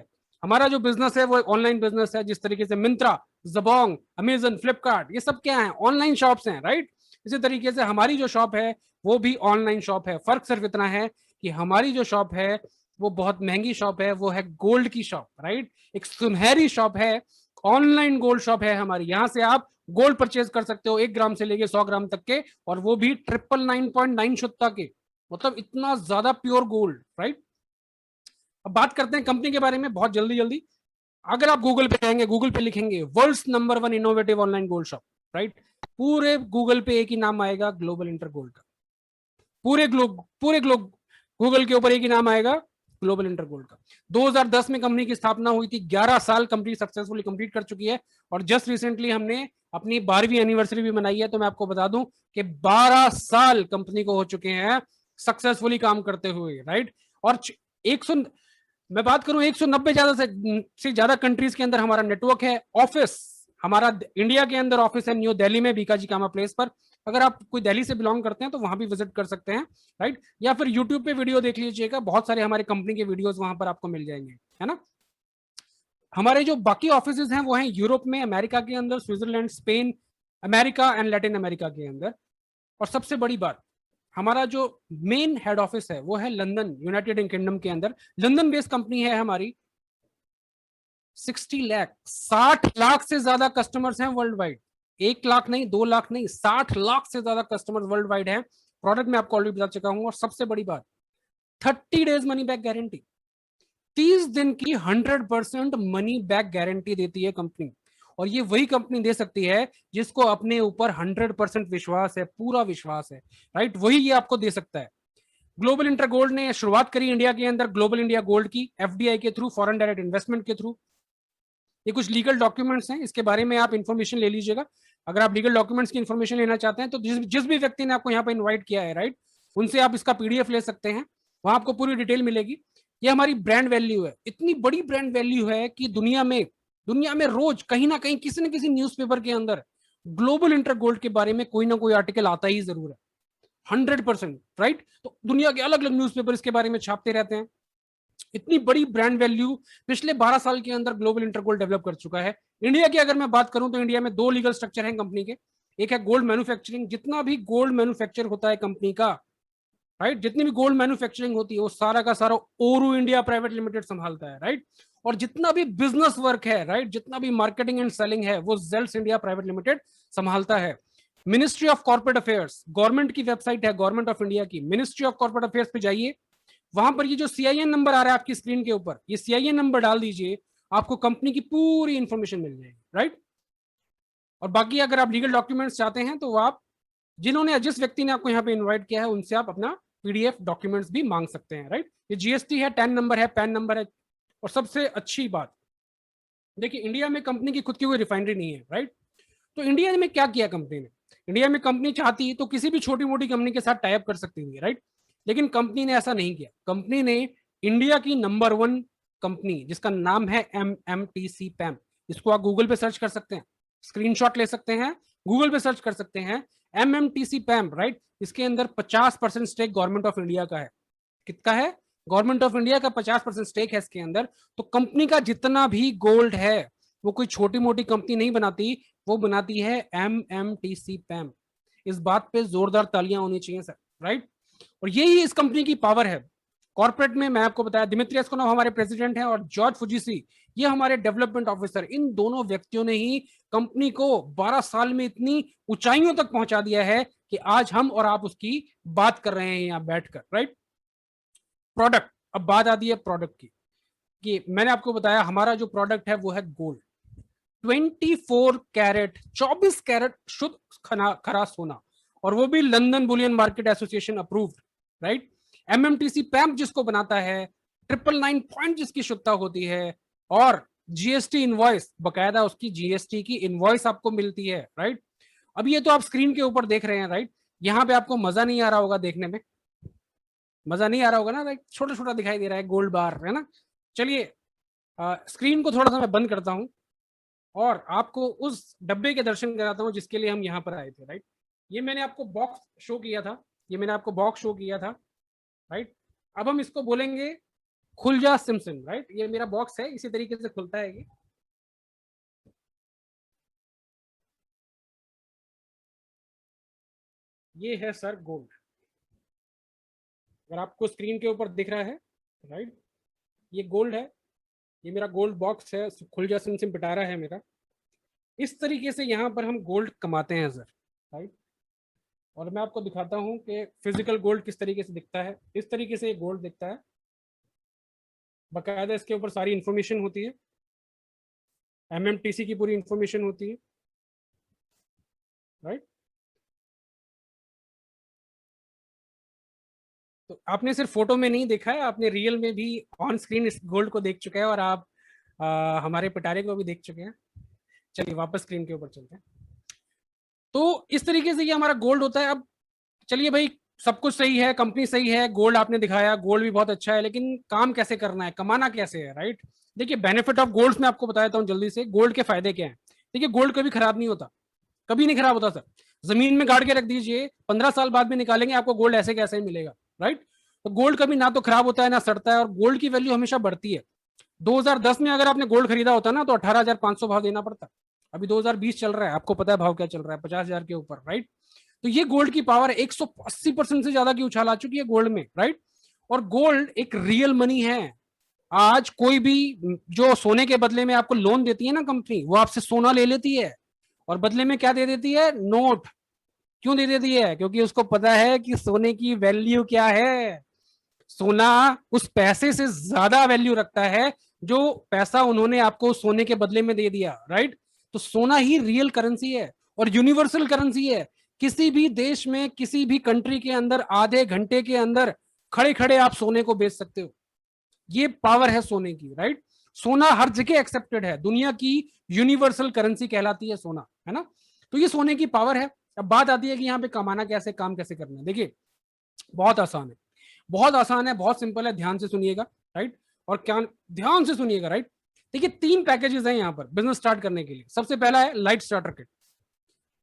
S1: हमारा जो बिजनेस है वो ऑनलाइन बिजनेस है, जिस तरीके से मिंत्रा, जबोंग, अमेजन, फ्लिपकार्ट, ये सब क्या है? ऑनलाइन शॉप्स हैं, राइट। इसी तरीके से हमारी जो शॉप है वो भी ऑनलाइन शॉप है। फर्क सिर्फ इतना है कि हमारी जो शॉप है वो बहुत महंगी शॉप है, वो है गोल्ड की शॉप, राइट। एक सुनहरी शॉप है, ऑनलाइन गोल्ड शॉप है हमारी। यहां से आप गोल्ड परचेज कर सकते हो 1 ग्राम से लेके 100 ग्राम तक के, और वो भी 999.9 शुद्धता के, मतलब इतना ज्यादा प्योर गोल्ड, राइट। अब बात करते हैं कंपनी के बारे में बहुत जल्दी जल्दी। अगर आप गूगल पे जाएंगे, गूगल पे लिखेंगे world's number 1 innovative online gold shop, right, पूरे गूगल पे एक ही नाम आएगा, ग्लोबल इंटर गोल्ड का। पूरे ग्लोब गूगल के ऊपर एक ही नाम आएगा, ग्लोबल इंटर गोल्ड का। 2010 में कंपनी की स्थापना हुई थी, 11 साल कंपनी सक्सेसफुली कंप्लीट कर चुकी है, और जस्ट रिसेंटली हमने अपनी 12वीं एनिवर्सरी भी मनाई है। तो मैं आपको बता दूं कि 12 साल कंपनी को हो चुके हैं सक्सेसफुली काम करते हुए, राइट। और 100, मैं बात करूं 190 से ज्यादा कंट्रीज के अंदर हमारा नेटवर्क है। ऑफिस हमारा इंडिया के अंदर ऑफिस है न्यू दिल्ली में, बीकाजी कामा प्लेस पर। अगर आप कोई दिल्ली से बिलोंग करते हैं तो वहां भी विजिट कर सकते हैं, राइट। या फिर यूट्यूब पे वीडियो देख लीजिएगा, बहुत सारे हमारे कंपनी के वीडियोस वहां पर आपको मिल जाएंगे, है ना। हमारे जो बाकी ऑफिस हैं वो हैं यूरोप में, अमेरिका के अंदर, Switzerland, Spain, America and Latin America के अंदर। और सबसे बड़ी बात, हमारा जो मेन हेड ऑफिस है वो है लंदन, यूनाइटेड किंगडम के अंदर। लंदन बेस्ड कंपनी है हमारी। 60 लाख, 60 लाख से ज्यादा कस्टमर्स हैं वर्ल्ड वाइड। 1 लाख नहीं, 2 लाख नहीं, 60 लाख से ज्यादा कस्टमर्स वर्ल्ड वाइड है। प्रोडक्ट मैं आपको ऑलरेडी बता चुका हूं। और सबसे बड़ी बात, 30 डेज मनी बैक गारंटी, 30 दिन की 100% मनी बैक गारंटी देती है कंपनी। और ये वही कंपनी दे सकती है जिसको अपने ऊपर 100% विश्वास है, पूरा विश्वास है, राइट। वही ये आपको दे सकता है। ग्लोबल इंटर गोल्ड ने शुरुआत करी इंडिया के अंदर ग्लोबल इंडिया गोल्ड की, एफडीआई के थ्रू, फॉरेन डायरेक्ट इन्वेस्टमेंट के थ्रू। ये कुछ लीगल डॉक्यूमेंट्स हैं, इसके बारे में आप इन्फॉर्मेशन ले लीजिएगा। अगर आप लीगल डॉक्यूमेंट्स की इन्फॉर्मेशन लेना चाहते हैं तो जिस भी व्यक्ति ने आपको यहाँ पर इन्वाइट किया है, राइट, उनसे आप इसका पीडीएफ ले सकते हैं, वहां आपको पूरी डिटेल मिलेगी। ये हमारी ब्रांड वैल्यू है, इतनी बड़ी ब्रांड वैल्यू है कि दुनिया में रोज कहीं ना कहीं किसी न किसी न्यूज़पेपर के अंदर ग्लोबल इंटर गोल्ड के बारे में कोई ना कोई आर्टिकल आता ही जरूर है, 100%, राइट। तो दुनिया के अलग अलग न्यूज़पेपर इसके बारे में छापते रहते हैं। इतनी बड़ी ब्रांड वैल्यू पिछले 12 साल के अंदर ग्लोबल इंटर गोल्ड डेवलप कर चुका है। इंडिया की अगर मैं बात करूं तो इंडिया में 2 लीगल स्ट्रक्चर हैं कंपनी के। एक है गोल्ड मैन्युफैक्चरिंग, जितना भी गोल्ड मैन्युफैक्चर होता है कंपनी का, राइट, जितनी भी गोल्ड मैन्युफैक्चरिंग होती है वो सारा का सारा ओरू इंडिया प्राइवेट लिमिटेड संभालता है, राइट। और जितना भी बिजनेस वर्क है, राइट, जितना भी मार्केटिंग एंड सेलिंग है वो जेल्स इंडिया प्राइवेट लिमिटेड संभालता है। Ministry of corporate affairs, government की वेबसाइट है, गवर्नमेंट ऑफ इंडिया की मिनिस्ट्री ऑफ कॉर्पोरेट अफेयर्स पे जाइए, वहां पर ये जो सीआईएन नंबर आ रहा है आपकी स्क्रीन के ऊपर, ये सीआईएन नंबर डाल दीजिए, आपको कंपनी की पूरी इंफॉर्मेशन मिल जाएगी, राइट। और बाकी अगर आप लीगल डॉक्यूमेंट्स चाहते हैं तो आप जिन्होंने, जिस व्यक्ति ने आपको यहाँ पे इन्वाइट किया है उनसे आप अपना पीडीएफ डॉक्यूमेंट्स भी मांग सकते हैं, राइट। ये जीएसटी है, टैन नंबर है, पैन नंबर है। और सबसे अच्छी बात, देखिए इंडिया में कंपनी की खुद की कोई रिफाइनरी नहीं है, राइट। तो इंडिया में क्या किया कंपनी ने, इंडिया में कंपनी चाहती तो किसी भी छोटी मोटी कंपनी के साथ टाइप कर सकती थी, राइट। लेकिन कंपनी ने ऐसा नहीं किया। कंपनी ने इंडिया की नंबर 1 कंपनी जिसका नाम है MMTC पैम, इसको आप गूगल पे सर्च कर सकते हैं, स्क्रीनशॉट ले सकते हैं, गूगल पे सर्च कर सकते हैं, MMTC पैम, राइट। इसके अंदर 50% स्टेक गवर्नमेंट ऑफ इंडिया का है। कितना है? गवर्नमेंट ऑफ इंडिया का 50% स्टेक है इसके अंदर। तो कंपनी का जितना भी गोल्ड है वो कोई छोटी मोटी कंपनी नहीं बनाती, वो बनाती है MMTC पैम। इस बात पे जोरदार तालियां होनी चाहिए सर, राइट। और यही इस कंपनी की पावर है। कॉर्पोरेट में मैं आपको बताया, दिमित्री एस्कोनोव हमारे प्रेसिडेंट हैं और जॉर्ज फुजीसी ये हमारे डेवलपमेंट ऑफिसर। इन दोनों व्यक्तियों ने ही कंपनी को 12 साल में इतनी ऊंचाइयों तक पहुंचा दिया है कि आज हम और आप उसकी बात कर रहे हैं यहां बैठकर, राइट। प्रोडक्ट, अब बात आती है प्रोडक्ट की, कि मैंने आपको बताया हमारा जो प्रोडक्ट है वो है गोल्ड, 24 कैरेट, 24 कैरेट शुद्ध खरा सोना, और वो भी London Boolean market association approved, right. MMTC पैम्प जिसको बनाता है, 999 पॉइंट जिसकी शुद्धता होती है, और जीएसटी इनवॉइस, बकायदा उसकी जीएसटी की इनवॉइस आपको मिलती है, राइट। अब ये तो आप स्क्रीन के ऊपर देख रहे हैं, राइट। यहाँ पे आपको मजा नहीं आ रहा होगा देखने में, मजा नहीं आ रहा होगा ना, राइट। छोटा छोटा दिखाई दे रहा है गोल्ड बार, है ना। चलिए स्क्रीन को थोड़ा सा मैं बंद करता हूं और आपको उस डब्बे के दर्शन कराता हूं जिसके लिए हम यहाँ पर आए थे, राइट। ये मैंने आपको बॉक्स शो किया था, ये मैंने आपको बॉक्स शो किया था, राइट। अब हम इसको बोलेंगे खुल जा सिमसिम, राइट। ये मेरा बॉक्स है, इसी तरीके से खुलता है ये है सर गोल्ड। अगर आपको स्क्रीन के ऊपर दिख रहा है, राइट, ये गोल्ड है, ये मेरा गोल्ड बॉक्स है, खुल जा सिमसिम पिटारा है मेरा। इस तरीके से यहाँ पर हम गोल्ड कमाते हैं सर, राइट। और मैं आपको दिखाता हूँ कि फिजिकल गोल्ड किस तरीके से दिखता है। इस तरीके से ये गोल्ड दिखता है, बकायदा इसके ऊपर सारी इंफॉर्मेशन होती है, MMTC की पूरी इंफॉर्मेशन होती है, राइट। तो आपने सिर्फ फोटो में नहीं देखा है, आपने रियल में भी ऑन स्क्रीन इस गोल्ड को देख चुके हैं, और आप हमारे पिटारे को भी देख चुके हैं। चलिए वापस स्क्रीन के ऊपर चलते हैं। तो इस तरीके से ये हमारा गोल्ड होता है। अब चलिए भाई, सब कुछ सही है, कंपनी सही है, गोल्ड आपने दिखाया, गोल्ड भी बहुत अच्छा है, लेकिन काम कैसे करना है, कमाना कैसे है, राइट। देखिए बेनिफिट ऑफ गोल्ड में आपको बताता हूँ जल्दी से, गोल्ड के फायदे क्या है। देखिए गोल्ड कभी खराब नहीं होता, कभी नहीं खराब होता सर। जमीन में गाड़ के रख दीजिए, 15 साल बाद भी निकालेंगे, आपको गोल्ड ऐसे कैसे ही मिलेगा, राइट। तो गोल्ड कभी ना तो खराब होता है ना सड़ता है, और गोल्ड की वैल्यू हमेशा बढ़ती है। 2010 में अगर आपने गोल्ड खरीदा होता ना तो 18,500 भाव देना पड़ता। अभी 2020 चल रहा है, आपको पता है भाव क्या चल रहा है, 50,000 के ऊपर, राइट। तो ये गोल्ड की पावर है, 180% से ज्यादा की उछाल आ चुकी है गोल्ड में, राइट। और गोल्ड एक रियल मनी है। आज कोई भी जो सोने के बदले में आपको लोन देती है ना कंपनी, वो आपसे सोना ले लेती है और बदले में क्या दे देती है, नोट। क्यों दे देती है? क्योंकि उसको पता है कि सोने की वैल्यू क्या है। सोना उस पैसे से ज्यादा वैल्यू रखता है जो पैसा उन्होंने आपको सोने के बदले में दे दिया, राइट। तो सोना ही रियल करेंसी है और यूनिवर्सल करेंसी है। किसी भी देश में, किसी भी कंट्री के अंदर आधे घंटे के अंदर खड़े खड़े आप सोने को बेच सकते हो। ये पावर है सोने की, राइट। सोना हर जगह एक्सेप्टेड है, दुनिया की यूनिवर्सल करेंसी कहलाती है सोना, है ना। तो ये सोने की पावर है। अब बात आती है कि यहाँ पे कमाना कैसे, काम कैसे करना है। देखिए बहुत आसान है, बहुत आसान है, बहुत सिंपल है, ध्यान से सुनिएगा, राइट। और क्या, ध्यान से सुनिएगा, राइट। देखिए 3 पैकेजेस हैं यहाँ पर बिजनेस स्टार्ट करने के लिए। सबसे पहला है लाइट स्टार्टर किट,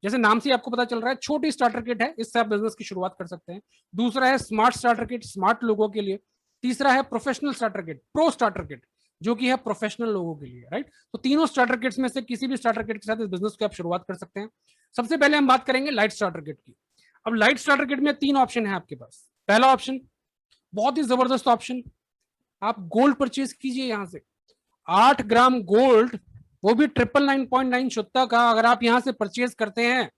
S1: जैसे नाम से आपको पता चल रहा है छोटी स्टार्टर किट है, इससे आप बिजनेस की शुरुआत कर सकते हैं। दूसरा है स्मार्ट स्टार्टर किट, स्मार्ट लोगों के लिए। तीसरा है professional starter kit, pro starter kit, जो कि है प्रोफेशनल लोगों के लिए, राइट। तो तीनों स्टार्टर किट्स में से किसी भी स्टार्टर किट के साथ इस बिजनेस की आप शुरुआत कर सकते हैं। सबसे पहले हम बात करेंगे लाइट स्टार्टर किट की। अब लाइट स्टार्टर किट में 3 ऑप्शन है आपके पास। पहला ऑप्शन बहुत ही जबरदस्त ऑप्शन, आप गोल्ड परचेज कीजिए यहां से। 8 ग्राम गोल्ड, वो भी 999.9 शुद्धता का, अगर आप यहां से परचेज करते हैं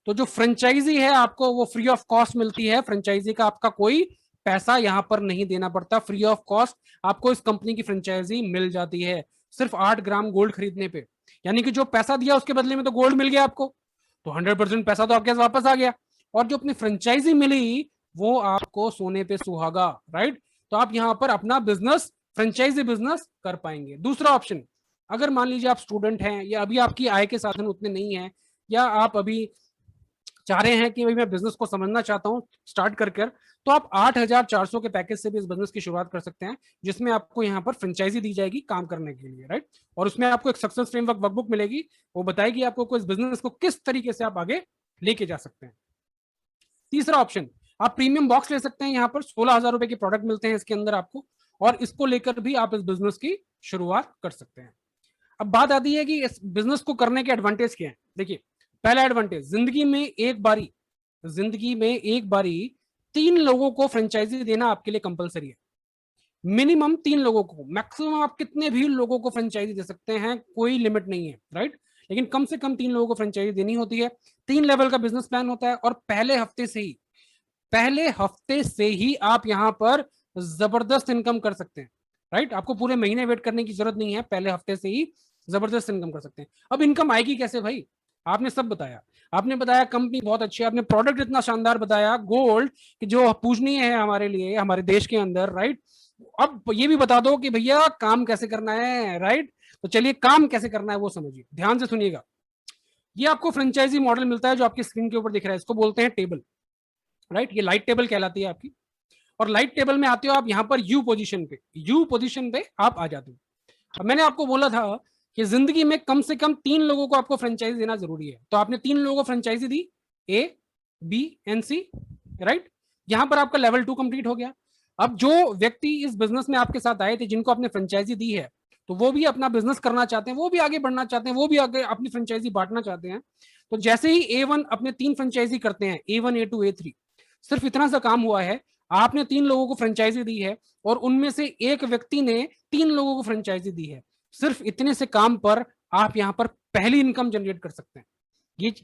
S1: तो जो फ्रेंचाइजी है आपको वो फ्री ऑफ कॉस्ट मिलती है, फ्रेंचाइजी का आपका कोई पैसा यहां पर नहीं देना पड़ता, फ्री ऑफ कॉस्ट आपको इस कंपनी की फ्रेंचाइजी मिल जाती है सिर्फ 8 ग्राम गोल्ड खरीदने पे। यानी कि जो पैसा दिया उसके बदले में तो गोल्ड मिल गया आपको, तो 100% पैसा तो आपके पास वापस आ गया, और जो अपनी फ्रेंचाइजी मिली वो आपको सोने पे सुहागा, राइट। तो आप यहां पर अपना बिजनेस, फ्रेंचाइजी बिजनेस कर पाएंगे। दूसरा ऑप्शन, अगर मान लीजिए आप स्टूडेंट हैं या अभी आपकी आय के साधन उतने नहीं है, या आप अभी चाह रहे हैं कि भाई मैं बिजनेस को समझना चाहता हूं स्टार्ट कर कर, तो आप 8,400 के पैकेज से भी इस बिजनेस की शुरुआत कर सकते हैं, जिसमें आपको यहाँ पर फ्रेंचाइजी दी जाएगी काम करने के लिए, राइट। और उसमें आपको एक सक्सेस फ्रेमवर्क वर्कबुक मिलेगी, वो बताएगी आपको इस बिजनेस को किस तरीके से आप आगे लेके जा सकते हैं। तीसरा ऑप्शन, आप प्रीमियम बॉक्स ले सकते हैं, यहाँ पर 16,000 रुपए के प्रोडक्ट मिलते हैं इसके अंदर आपको, और इसको लेकर भी आप इस बिजनेस की शुरुआत कर सकते हैं। अब बात आती है कि इस बिजनेस को करने के एडवांटेज क्या है। देखिए, पहला एडवांटेज, जिंदगी में एक बारी 3 लोगों को फ्रेंचाइजी देना आपके लिए कंपलसरी है। मिनिमम 3 लोगों को, मैक्सिमम आप कितने भी लोगों को फ्रेंचाइजी दे सकते हैं, कोई लिमिट नहीं है, राइट। लेकिन कम से कम 3 लोगों को फ्रेंचाइजी देनी होती है। 3 लेवल का बिजनेस प्लान होता है, और पहले हफ्ते से ही आप यहां पर जबरदस्त इनकम कर सकते हैं, राइट। आपको पूरे महीने वेट करने की जरूरत नहीं है, पहले हफ्ते से ही जबरदस्त इनकम कर सकते हैं। अब इनकम आएगी कैसे भाई, आपने सब बताया, आपने बताया कंपनी बहुत अच्छी है, आपने प्रोडक्ट इतना शानदार बताया गोल्ड कि जो पूजनीय है हमारे लिए, हमारे देश के अंदर, राइट। अब ये भी बता दो कि भैया काम कैसे करना है, राइट। तो चलिए काम कैसे करना है वो समझिए, ध्यान से सुनिएगा। ये आपको फ्रेंचाइजी मॉडल मिलता है जो आपकी स्क्रीन के ऊपर दिख रहा है, इसको बोलते हैं टेबल, राइट। ये लाइट टेबल कहलाती है आपकी, और लाइट टेबल में आते हो आप यहाँ पर यू पोजीशन पे आप आ जाते हो। अब मैंने आपको बोला था कि जिंदगी में कम से कम 3 लोगों को आपको फ्रेंचाइजी देना जरूरी है, तो आपने 3 लोगों को फ्रेंचाइजी दी, A, B and C, right. यहां पर आपका लेवल 2 कंप्लीट हो गया। अब जो व्यक्ति इस बिजनेस में आपके साथ आए थे, जिनको आपने फ्रेंचाइजी दी है, तो वो भी अपना बिजनेस करना चाहते हैं, वो भी आगे बढ़ना चाहते हैं, वो भी आगे अपनी फ्रेंचाइजी बांटना चाहते हैं। तो जैसे ही A1 अपने 3 फ्रेंचाइजी करते हैं, A1 A2 A3, सिर्फ इतना सा काम हुआ है, आपने 3 लोगों को फ्रेंचाइजी दी है, और उनमें से एक व्यक्ति ने 3 लोगों को फ्रेंचाइजी दी है। सिर्फ इतने से काम पर आप यहां पर पहली इनकम जनरेट कर सकते हैं।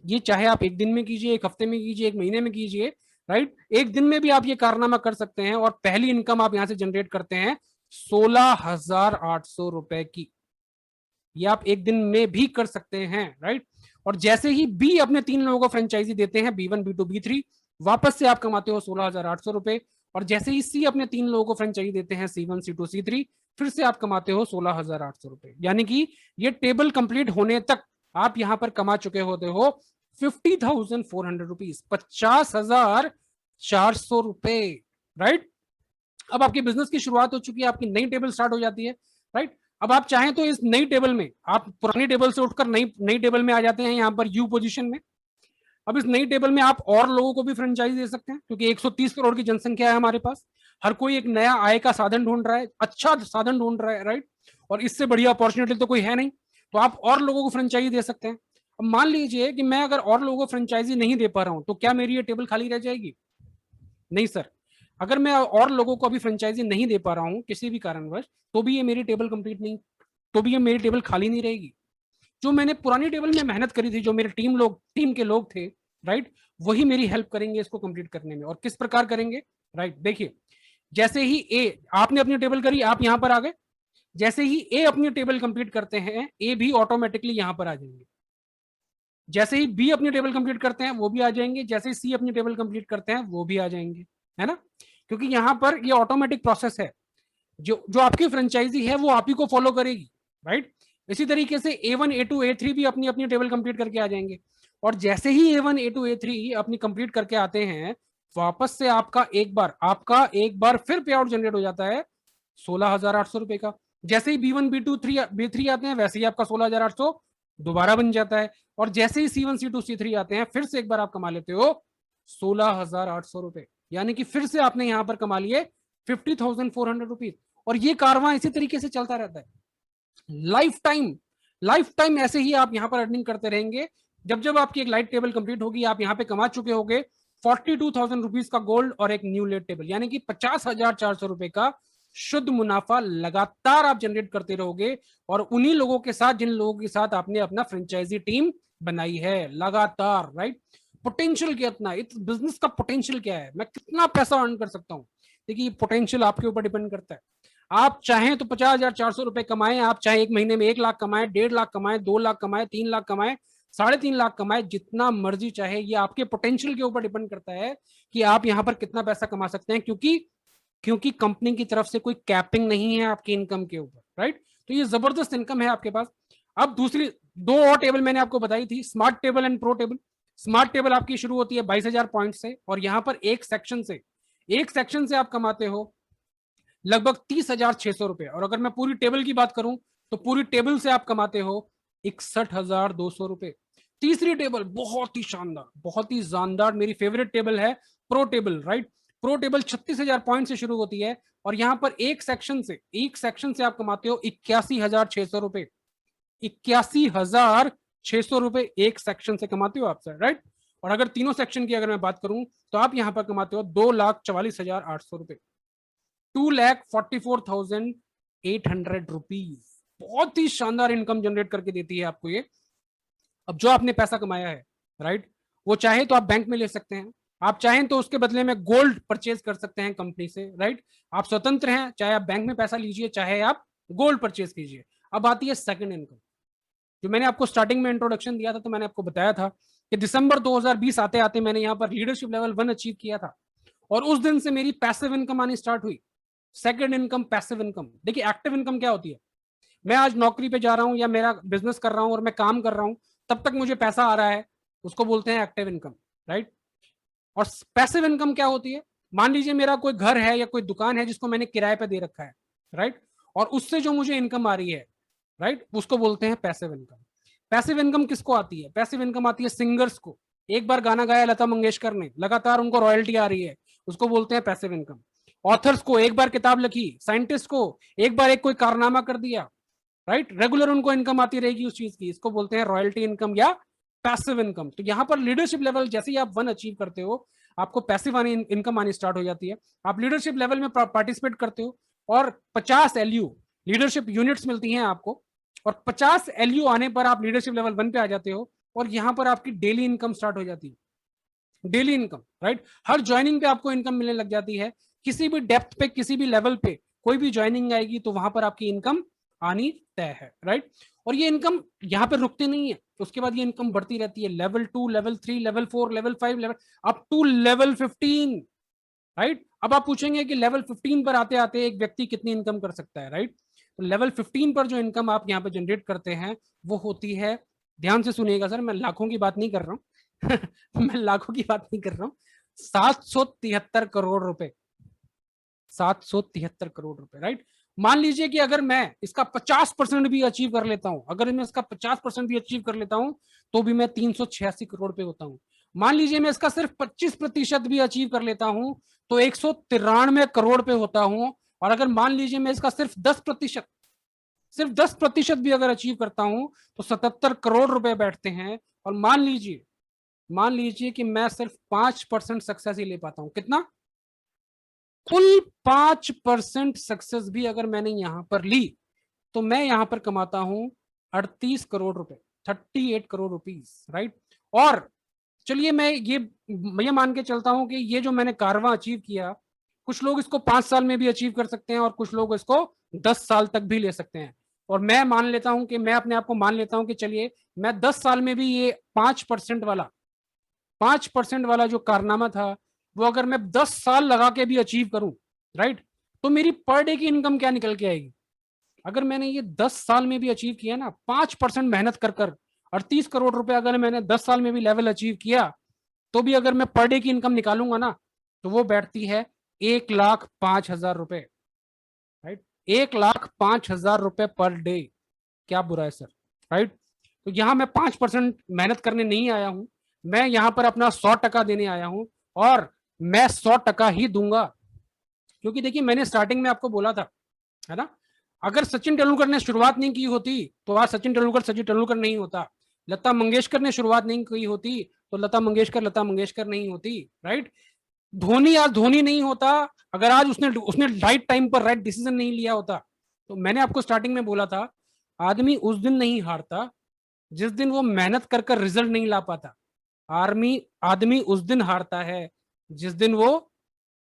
S1: ये चाहे आप एक दिन में कीजिए, एक हफ्ते में कीजिए, एक महीने में कीजिए, राइट। एक दिन में भी आप ये कारनामा कर सकते हैं, और पहली इनकम आप यहां से जनरेट करते हैं 16,800 रुपए की। ये आप एक दिन में भी कर सकते हैं, राइट। और जैसे ही बी अपने 3 लोगों को फ्रेंचाइजी देते हैं, B1 B2 B3, वापस से आप कमाते हो 16,800 रुपए। और जैसे ही सी अपने 3 लोगों को फ्रेंचाइजी देते हैं, C1 C2 C3, फिर से आप कमाते हो 16,800 रुपए। यानी कि ये टेबल कंप्लीट होने तक आप यहां पर कमा चुके होते हो 50,400 रुपीज, 50,400 रुपए, राइट। अब आपकी बिजनेस की शुरुआत हो चुकी है, आपकी नई टेबल स्टार्ट हो जाती है, राइट। अब आप चाहें तो इस नई टेबल में, आप पुरानी टेबल से उठकर नई टेबल में आ जाते हैं, यहां पर यू पोजीशन में। अब इस नई टेबल में आप और लोगों को भी फ्रेंचाइज दे सकते हैं, क्योंकि 130 करोड़ की जनसंख्या है हमारे पास। हर कोई एक नया आय का साधन ढूंढ रहा है, अच्छा साधन ढूंढ रहा है, राइट। और इससे बढ़िया अपॉर्चुनिटी तो कोई है नहीं, तो आप और लोगों को फ्रेंचाइजी दे सकते हैं। अब मान लीजिए कि मैं अगर और लोगों को फ्रेंचाइजी नहीं दे पा रहा हूं, तो क्या मेरी ये टेबल खाली रह जाएगी? नहीं सर, अगर मैं और लोगों को अभी फ्रेंचाइजी नहीं दे पा रहा हूं किसी भी कारणवश, तो भी ये मेरी टेबल कंप्लीट नहीं, तो भी ये मेरी टेबल खाली नहीं रहेगी। जो मैंने पुरानी टेबल में मेहनत करी थी, जो मेरे टीम के लोग थे, राइट, वही मेरी हेल्प करेंगे इसको कंप्लीट करने में। और किस प्रकार करेंगे, राइट, देखिए, जैसे ही ए आपने अपनी टेबल करी, आप यहां पर आ गए, जैसे ही ए अपनी टेबल कंप्लीट करते हैं, ए भी ऑटोमेटिकली यहां पर आ जाएंगे। जैसे ही बी अपनी टेबल कंप्लीट करते हैं, वो भी आ जाएंगे। जैसे ही सी अपनी टेबल कंप्लीट करते हैं, वो भी आ जाएंगे, है ना। क्योंकि यहां पर ये ऑटोमेटिक प्रोसेस है, जो आपकी फ्रेंचाइजी है वो आप ही को फॉलो करेगी, राइट। इसी तरीके से A1 A2 A3 भी अपनी अपनी टेबल कंप्लीट करके आ जाएंगे। और जैसे ही A1 A2 A3 अपनी कंप्लीट करके आते हैं, वापस से आपका एक बार फिर पे आउट जनरेट हो जाता है 16,800 रुपए का। जैसे ही B1 B2 B3 आते हैं, वैसे ही आपका 16,800 दोबारा बन जाता है। और जैसे ही C1 C2 C3 आते हैं, फिर से एक बार आप कमा लेते हो 16,800 रुपए। यानी कि फिर से आपने यहां पर कमा लिए 50,400 रुपीज। और ये कारवां इसी तरीके से चलता रहता है लाइफ टाइम ऐसे ही आप यहां पर अर्निंग करते रहेंगे। जब जब आपकी एक लाइट टेबल कंप्लीट होगी, आप यहां पे कमा चुके होंगे 42,000 रुपीज का गोल्ड और एक न्यू लेट टेबल, यानी कि 50,400 रुपए का शुद्ध मुनाफा लगातार आप जनरेट करते रहोगे। और उन्हीं लोगों के साथ जिन लोगों के साथ आपने अपना फ्रेंचाइजी टीम बनाई है, लगातार, राइट। पोटेंशियल कितना, इस बिजनेस का पोटेंशियल क्या है, मैं कितना पैसा अर्न कर सकता हूँ। देखिए ये पोटेंशियल आपके ऊपर डिपेंड करता है। आप चाहें तो 50,400 रुपए कमाएं, आप चाहे एक महीने में 1 लाख कमाएं, 1.5 लाख कमाएं, 2 लाख कमाएं, 3 लाख कमाएं, 3.5 लाख कमाएं, जितना मर्जी चाहे, ये आपके पोटेंशियल के ऊपर डिपेंड करता है कि आप यहाँ पर कितना पैसा कमा सकते हैं, क्योंकि कंपनी की तरफ से कोई कैपिंग नहीं है आपकी इनकम के ऊपर, राइट। तो ये जबरदस्त इनकम है आपके पास। अब दूसरी दो और टेबल मैंने आपको बताई थी, smart table and pro table. Smart table आपकी शुरू होती है 22,000 पॉइंट से, और यहाँ पर एक सेक्शन से आप कमाते हो लगभग 30,600 रुपए। और अगर मैं पूरी टेबल की बात करूं तो पूरी टेबल से आप कमाते हो 61,200 रुपए। तीसरी टेबल बहुत ही शानदार, बहुत ही जानदार, मेरी फेवरेट टेबल है pro table, right. Pro table 36,000 point से शुरू होती है, और यहां पर एक सेक्शन से आप कमाते हो 81,600 रुपए। 81,600 रुपए एक सेक्शन से कमाते हो आप सर, राइट। और अगर तीनों सेक्शन की अगर मैं बात करूं तो आप यहां पर कमाते हो 2,44,800 रुपए, 2,44,800 रुपीज। बहुत ही शानदार इनकम जनरेट करके देती है आपको ये। अब जो आपने पैसा कमाया है, राइट, वो चाहे तो आप बैंक में ले सकते हैं, आप चाहें तो उसके बदले में गोल्ड परचेज कर सकते हैं कंपनी से, राइट। आप स्वतंत्र हैं, चाहे आप बैंक में पैसा लीजिए, चाहे आप गोल्ड परचेज कीजिए। अब आती है सेकंड इनकम, जो मैंने आपको स्टार्टिंग में इंट्रोडक्शन दिया था, तो मैंने आपको बताया था कि दिसंबर 2020 आते आते मैंने यहाँ पर लीडरशिप लेवल 1 अचीव किया था, और उस दिन से मेरी पैसिव इनकम आनी स्टार्ट हुई। Second income, passive income. देखिए एक्टिव इनकम क्या होती है, मैं आज नौकरी पे जा रहा हूं या मेरा बिजनेस कर रहा हूं और मैं काम कर रहा हूं, तब तक मुझे पैसा आ रहा है, उसको बोलते हैं एक्टिव इनकम, राइट। और पैसिव इनकम क्या होती है, मान लीजिए मेरा कोई घर है या कोई दुकान है जिसको मैंने किराए पे दे रखा है, राइट, और उससे जो मुझे इनकम आ रही है, राइट, उसको बोलते हैं पैसिव इनकम। पैसिव इनकम किसको आती है, पैसिव इनकम आती है सिंगर्स को। एक बार गाना गाया लता मंगेशकर ने, लगातार उनको रॉयल्टी आ रही है, उसको बोलते हैं पैसिव इनकम। ऑथर्स को, एक बार किताब लिखी, साइंटिस्ट को एक बार एक कोई कारनामा कर दिया, राइट, रेगुलर उनको इनकम आती रहेगी उस चीज की, इसको बोलते हैं रॉयल्टी इनकम या पैसिव इनकम। तो यहाँ पर लीडरशिप लेवल जैसे ही आप 1 अचीव करते हो, आपको पैसिव इनकम आनी स्टार्ट हो जाती है। आप लीडरशिप लेवल में पार्टिसिपेट करते हो, और 50 एलयू लीडरशिप यूनिट्स मिलती हैं आपको, और 50 एलयू आने पर आप लीडरशिप लेवल 1 पे आ जाते हो, और यहाँ पर आपकी डेली इनकम स्टार्ट हो जाती है। डेली इनकम, राइट, हर ज्वाइनिंग पे आपको इनकम मिलने लग जाती है। किसी भी डेप्थ पे, किसी भी लेवल पे कोई भी ज्वाइनिंग आएगी तो वहां पर आपकी इनकम आनी तय है, राइट। और ये इनकम यहाँ पे रुकती नहीं है, उसके बाद ये इनकम बढ़ती रहती है, level 2, level 3, level 4, level 5, level up to level 15, right. अब आप पूछेंगे कि लेवल 15 पर आते आते एक व्यक्ति कितनी इनकम कर सकता है, राइट। तो लेवल 15 पर जो इनकम आप यहाँ पे जनरेट करते हैं वो होती है, ध्यान से सुनिएगा सर, मैं लाखों की बात नहीं कर रहा हूँ मैं लाखों की बात नहीं कर रहा हूँ, 773 करोड़ रुपए, 773 करोड़ रुपए, राइट। मान लीजिए कि अगर मैं इसका 50% भी अचीव कर लेता हूं, अगर मैं इसका 50% भी अचीव कर लेता हूं तो भी मैं 386 करोड़ पे होता हूं। मान लीजिए मैं इसका सिर्फ 25% भी अचीव कर लेता हूं तो 193 करोड़ पे होता हूं। और अगर मान लीजिए मैं इसका सिर्फ 10% भी अगर अचीव करता हूं तो 77 करोड़ रुपए बैठते हैं। और मान लीजिए कि मैं सिर्फ 5% सक्सेस ही ले पाता हूं, कितना, कुल 5% सक्सेस भी अगर मैंने यहां पर ली तो मैं यहां पर कमाता हूं 38 करोड़ रुपए, 38 करोड़ रुपीस, राइट। और चलिए मैं ये मान के चलता हूं कि ये जो मैंने कारवां अचीव किया, कुछ लोग इसको 5 साल में भी अचीव कर सकते हैं और कुछ लोग इसको 10 साल तक भी ले सकते हैं। और मैं मान लेता हूं कि मैं अपने आप को मान लेता हूं कि चलिए मैं 10 साल में भी ये 5% वाला जो कारनामा था वो अगर मैं 10 साल लगा के भी अचीव करूं, राइट, तो मेरी पर डे की इनकम क्या निकल के आएगी। अगर मैंने ये 10 साल में भी अचीव किया ना, 5% मेहनत कर 38 करोड़ रुपए अगर मैंने 10 साल में भी लेवल अचीव किया, तो भी अगर मैं पर डे की इनकम निकालूंगा ना तो वो बैठती है 1,05,000 रुपए, राइट, 1,05,000 रुपए पर डे। क्या बुरा है सर, राइट। तो यहां मैं 5% मेहनत करने नहीं आया हूं, मैं यहां पर अपना 100% देने आया हूं, और मैं 100% ही दूंगा। क्योंकि देखिए मैंने स्टार्टिंग में आपको बोला था, है ना, अगर सचिन तेंदुलकर ने शुरुआत नहीं की होती तो आज सचिन तेंदुलकर नहीं होता। लता मंगेशकर ने शुरुआत नहीं की होती तो लता मंगेशकर नहीं होती, राइट। धोनी आज धोनी नहीं होता अगर आज उसने राइट टाइम पर राइट डिसीजन नहीं लिया होता। तो मैंने आपको स्टार्टिंग में बोला था, आदमी उस दिन नहीं हारता जिस दिन वो मेहनत कर रिजल्ट नहीं ला पाता। आदमी उस दिन हारता है जिस दिन वो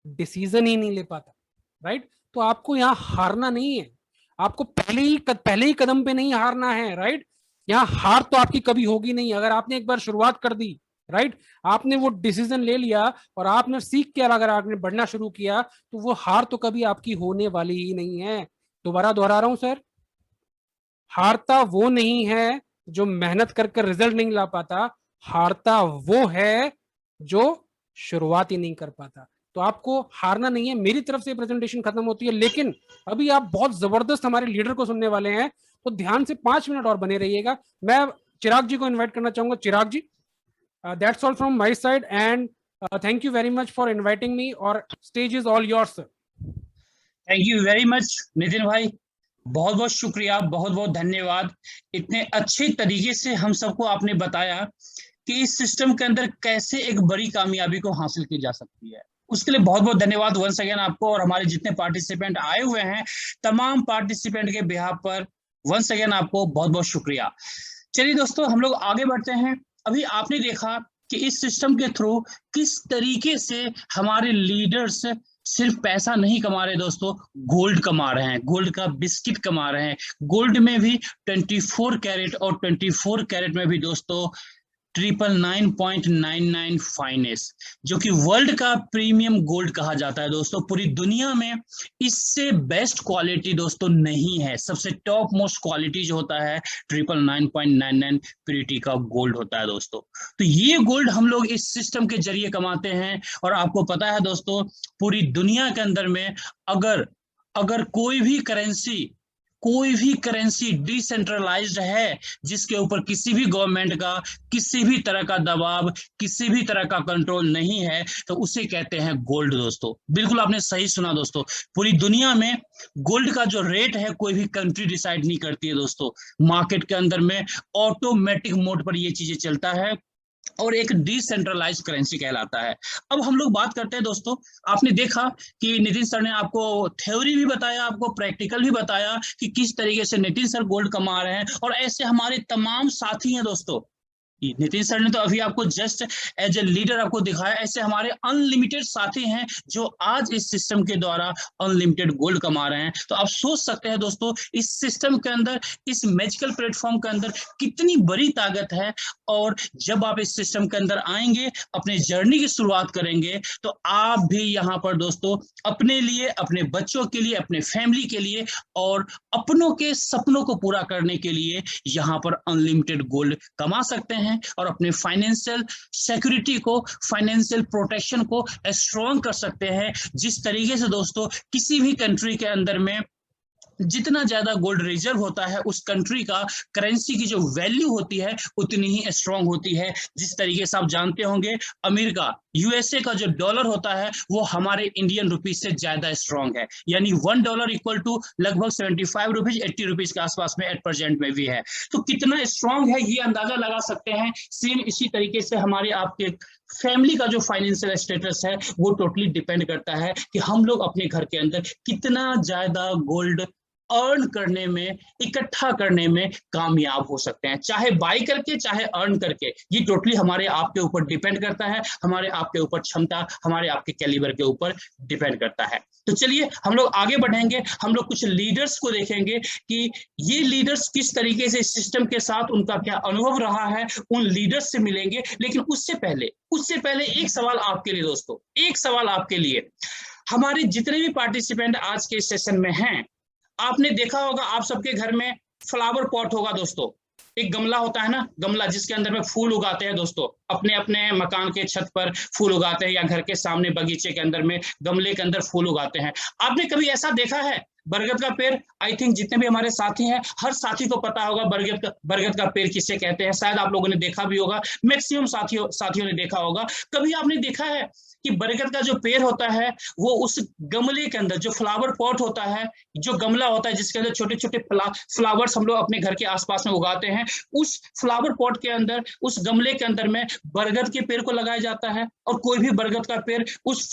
S1: डिसीजन ही नहीं ले पाता, राइट। तो आपको यहाँ हारना नहीं है, आपको पहले ही कदम पे नहीं हारना है, राइट। यहाँ हार तो आपकी कभी होगी नहीं। अगर आपने एक बार शुरुआत कर दी, राइट, आपने वो डिसीजन ले लिया और आपने सीख के अगर आपने बढ़ना शुरू किया, तो वो हार तो कभी आपकी होने वाली ही नहीं है। दोबारा दोहरा रहा हूं सर, हारता वो नहीं है जो मेहनत करके रिजल्ट नहीं ला पाता, हारता वो है जो शुरुआत ही नहीं कर पाता। तो आपको हारना नहीं है। मेरी तरफ से प्रेजेंटेशन खत्म होती है, लेकिन अभी आप बहुत जबरदस्त हमारे लीडर को सुनने वाले हैं, तो ध्यान से 5 मिनट और बने रहिएगा। मैं चिराग जी को इन्वाइट करना चाहूंगा। Chirag ji, that's all from my side and thank you very much for inviting me, और stage is all yours sir.
S2: Thank you very much Nitin भाई, बहुत बहुत शुक्रिया, बहुत बहुत धन्यवाद। इतने अच्छे तरीके से हम सबको आपने बताया कि इस सिस्टम के अंदर कैसे एक बड़ी कामयाबी को हासिल की जा सकती है। उसके लिए बहुत बहुत धन्यवाद वंस अगेन आपको, और हमारे जितने पार्टिसिपेंट आए हुए हैं तमाम पार्टिसिपेंट के बिहाफ पर वंस अगेन आपको बहुत बहुत शुक्रिया। चलिए दोस्तों, हम लोग आगे बढ़ते हैं। अभी आपने देखा कि इस सिस्टम के थ्रू किस तरीके से हमारे लीडर्स सिर्फ पैसा नहीं कमा रहे दोस्तों, गोल्ड कमा रहे हैं, गोल्ड का बिस्किट कमा रहे हैं। गोल्ड में भी 24 कैरेट, और 24 कैरेट में भी दोस्तों 999.99 फाइनेस्ट, जो कि वर्ल्ड का प्रीमियम गोल्ड कहा जाता है दोस्तों। पूरी दुनिया में इससे बेस्ट क्वालिटी दोस्तों नहीं है। सबसे टॉप मोस्ट क्वालिटी जो होता है 999.99 प्योरिटी का गोल्ड होता है दोस्तों। तो ये गोल्ड हम लोग इस सिस्टम के जरिए कमाते हैं। और आपको पता है दोस्तों, पूरी दुनिया के अंदर में अगर अगर कोई भी करेंसी डिसेंट्रलाइज्ड है, जिसके ऊपर किसी भी गवर्नमेंट का किसी भी तरह का दबाव, किसी भी तरह का कंट्रोल नहीं है, तो उसे कहते हैं गोल्ड दोस्तों। बिल्कुल आपने सही सुना दोस्तों, पूरी दुनिया में गोल्ड का जो रेट है कोई भी कंट्री डिसाइड नहीं करती है दोस्तों। मार्केट के अंदर में ऑटोमेटिक मोड पर ये चीजें चलता है, और एक डिसेंट्रलाइज करेंसी कहलाता है। अब हम लोग बात करते हैं दोस्तों, आपने देखा कि नितिन सर ने आपको थ्योरी भी बताया, आपको प्रैक्टिकल भी बताया कि किस तरीके से नितिन सर गोल्ड कमा रहे हैं, और ऐसे हमारे तमाम साथी हैं दोस्तों। नितिन सर ने तो अभी आपको जस्ट एज ए लीडर आपको दिखाया, ऐसे हमारे अनलिमिटेड साथी हैं जो आज इस सिस्टम के द्वारा अनलिमिटेड गोल्ड कमा रहे हैं। तो आप सोच सकते हैं दोस्तों, इस सिस्टम के अंदर, इस मैजिकल प्लेटफॉर्म के अंदर कितनी बड़ी ताकत है। और जब आप इस सिस्टम के अंदर आएंगे, अपने जर्नी की शुरुआत करेंगे, तो आप भी यहाँ पर दोस्तों अपने लिए, अपने बच्चों के लिए, अपने फैमिली के लिए और अपनों के सपनों को पूरा करने के लिए यहाँ पर अनलिमिटेड गोल्ड कमा सकते हैं, और अपने फाइनेंशियल सिक्योरिटी को, फाइनेंशियल प्रोटेक्शन को स्ट्रॉन्ग कर सकते हैं। जिस तरीके से दोस्तों किसी भी कंट्री के अंदर में जितना ज्यादा गोल्ड रिजर्व होता है, उस कंट्री का करेंसी की जो वैल्यू होती है उतनी ही स्ट्रांग होती है। जिस तरीके से आप जानते होंगे, अमेरिका, यूएसए का जो डॉलर होता है वो हमारे इंडियन रुपीज से ज्यादा स्ट्रांग है, यानी $1 इक्वल टू लगभग 75 रुपीज, 80 रुपीज के आसपास में एट प्रेजेंट में भी है। तो कितना स्ट्रांग है ये अंदाजा लगा सकते हैं। सेम इसी तरीके से हमारे आपके फैमिली का जो फाइनेंशियल स्टेटस है वो टोटली डिपेंड करता है कि हम लोग अपने घर के अंदर कितना ज्यादा गोल्ड अर्न करने में, इकट्ठा करने में कामयाब हो सकते हैं, चाहे बाई करके चाहे अर्न करके। ये टोटली हमारे आपके ऊपर डिपेंड करता है, हमारे आपके ऊपर क्षमता, हमारे आपके कैलिबर के ऊपर डिपेंड करता है। तो चलिए हम लोग आगे बढ़ेंगे, हम लोग कुछ लीडर्स को देखेंगे कि ये लीडर्स किस तरीके से सिस्टम के साथ उनका क्या अनुभव रहा है, उन लीडर्स से मिलेंगे। लेकिन उससे पहले एक सवाल आपके लिए दोस्तों, एक सवाल आपके लिए। हमारे जितने भी पार्टिसिपेंट आज के सेशन में हैं, आपने देखा होगा आप सबके घर में फ्लावर पॉट होगा दोस्तों। एक गमला होता है ना, गमला जिसके अंदर में फूल उगाते हैं दोस्तों, अपने अपने मकान के छत पर फूल उगाते हैं, या घर के सामने बगीचे के अंदर में गमले के अंदर फूल उगाते हैं। आपने कभी ऐसा देखा है? बरगद का पेड़, आई थिंक जितने भी हमारे साथी हैं, हर साथी को पता होगा बरगद का पेड़ किसे कहते हैं। शायद आप लोगों ने देखा भी होगा, मैक्सिमम साथियों ने देखा होगा। कभी आपने देखा है कि बरगद का जो पेड़ होता है वो उस गमले के अंदर, जो फ्लावर पॉट होता है, जो गमला होता है जिसके अंदर छोटे छोटे फ्लावर्स हम लोग अपने घर के आसपास में उगाते हैं, उस फ्लावर पॉट के अंदर, उस गमले के अंदर में बरगद के पेड़ को लगाया जाता है। और कोई भी बरगद का पेड़ उस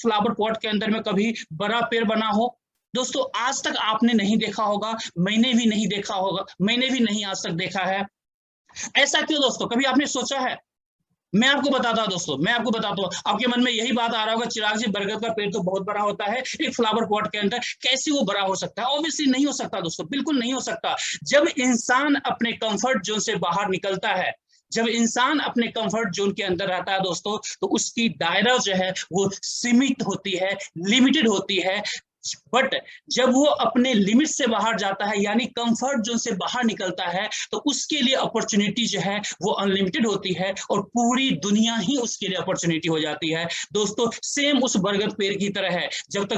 S2: फ्लावर पॉट के अंदर में कभी बड़ा पेड़ बना हो दोस्तों, आज तक आपने नहीं देखा होगा, मैंने भी नहीं देखा होगा, मैंने भी नहीं आज तक देखा है। ऐसा क्यों दोस्तों? कभी आपने सोचा है? मैं आपको बताता हूँ दोस्तों, मैं आपको बताता हूँ, आपके मन में यही बात आ रहा होगा, चिराग जी बरगद का पेड़ तो बहुत बड़ा होता है, एक फ्लावर पॉट के अंदर कैसे वो बड़ा हो सकता है? ऑब्वियसली नहीं हो सकता दोस्तों, बिल्कुल नहीं हो सकता। जब इंसान अपने कंफर्ट जोन से बाहर निकलता है, जब इंसान अपने कंफर्ट जोन के अंदर रहता है दोस्तों, तो उसकी दायरा जो है वो सीमित होती है, लिमिटेड होती है। बट जब वो अपने लिमिट से बाहर जाता है, यानी कंफर्ट जोन से बाहर निकलता है, तो उसके लिए अपॉर्चुनिटी जो है वो अनलिमिटेड होती है और पूरी दुनिया ही उसके लिए अपॉर्चुनिटी हो जाती है दोस्तों। सेम उस बरगद पेड़ की तरह है। जब तक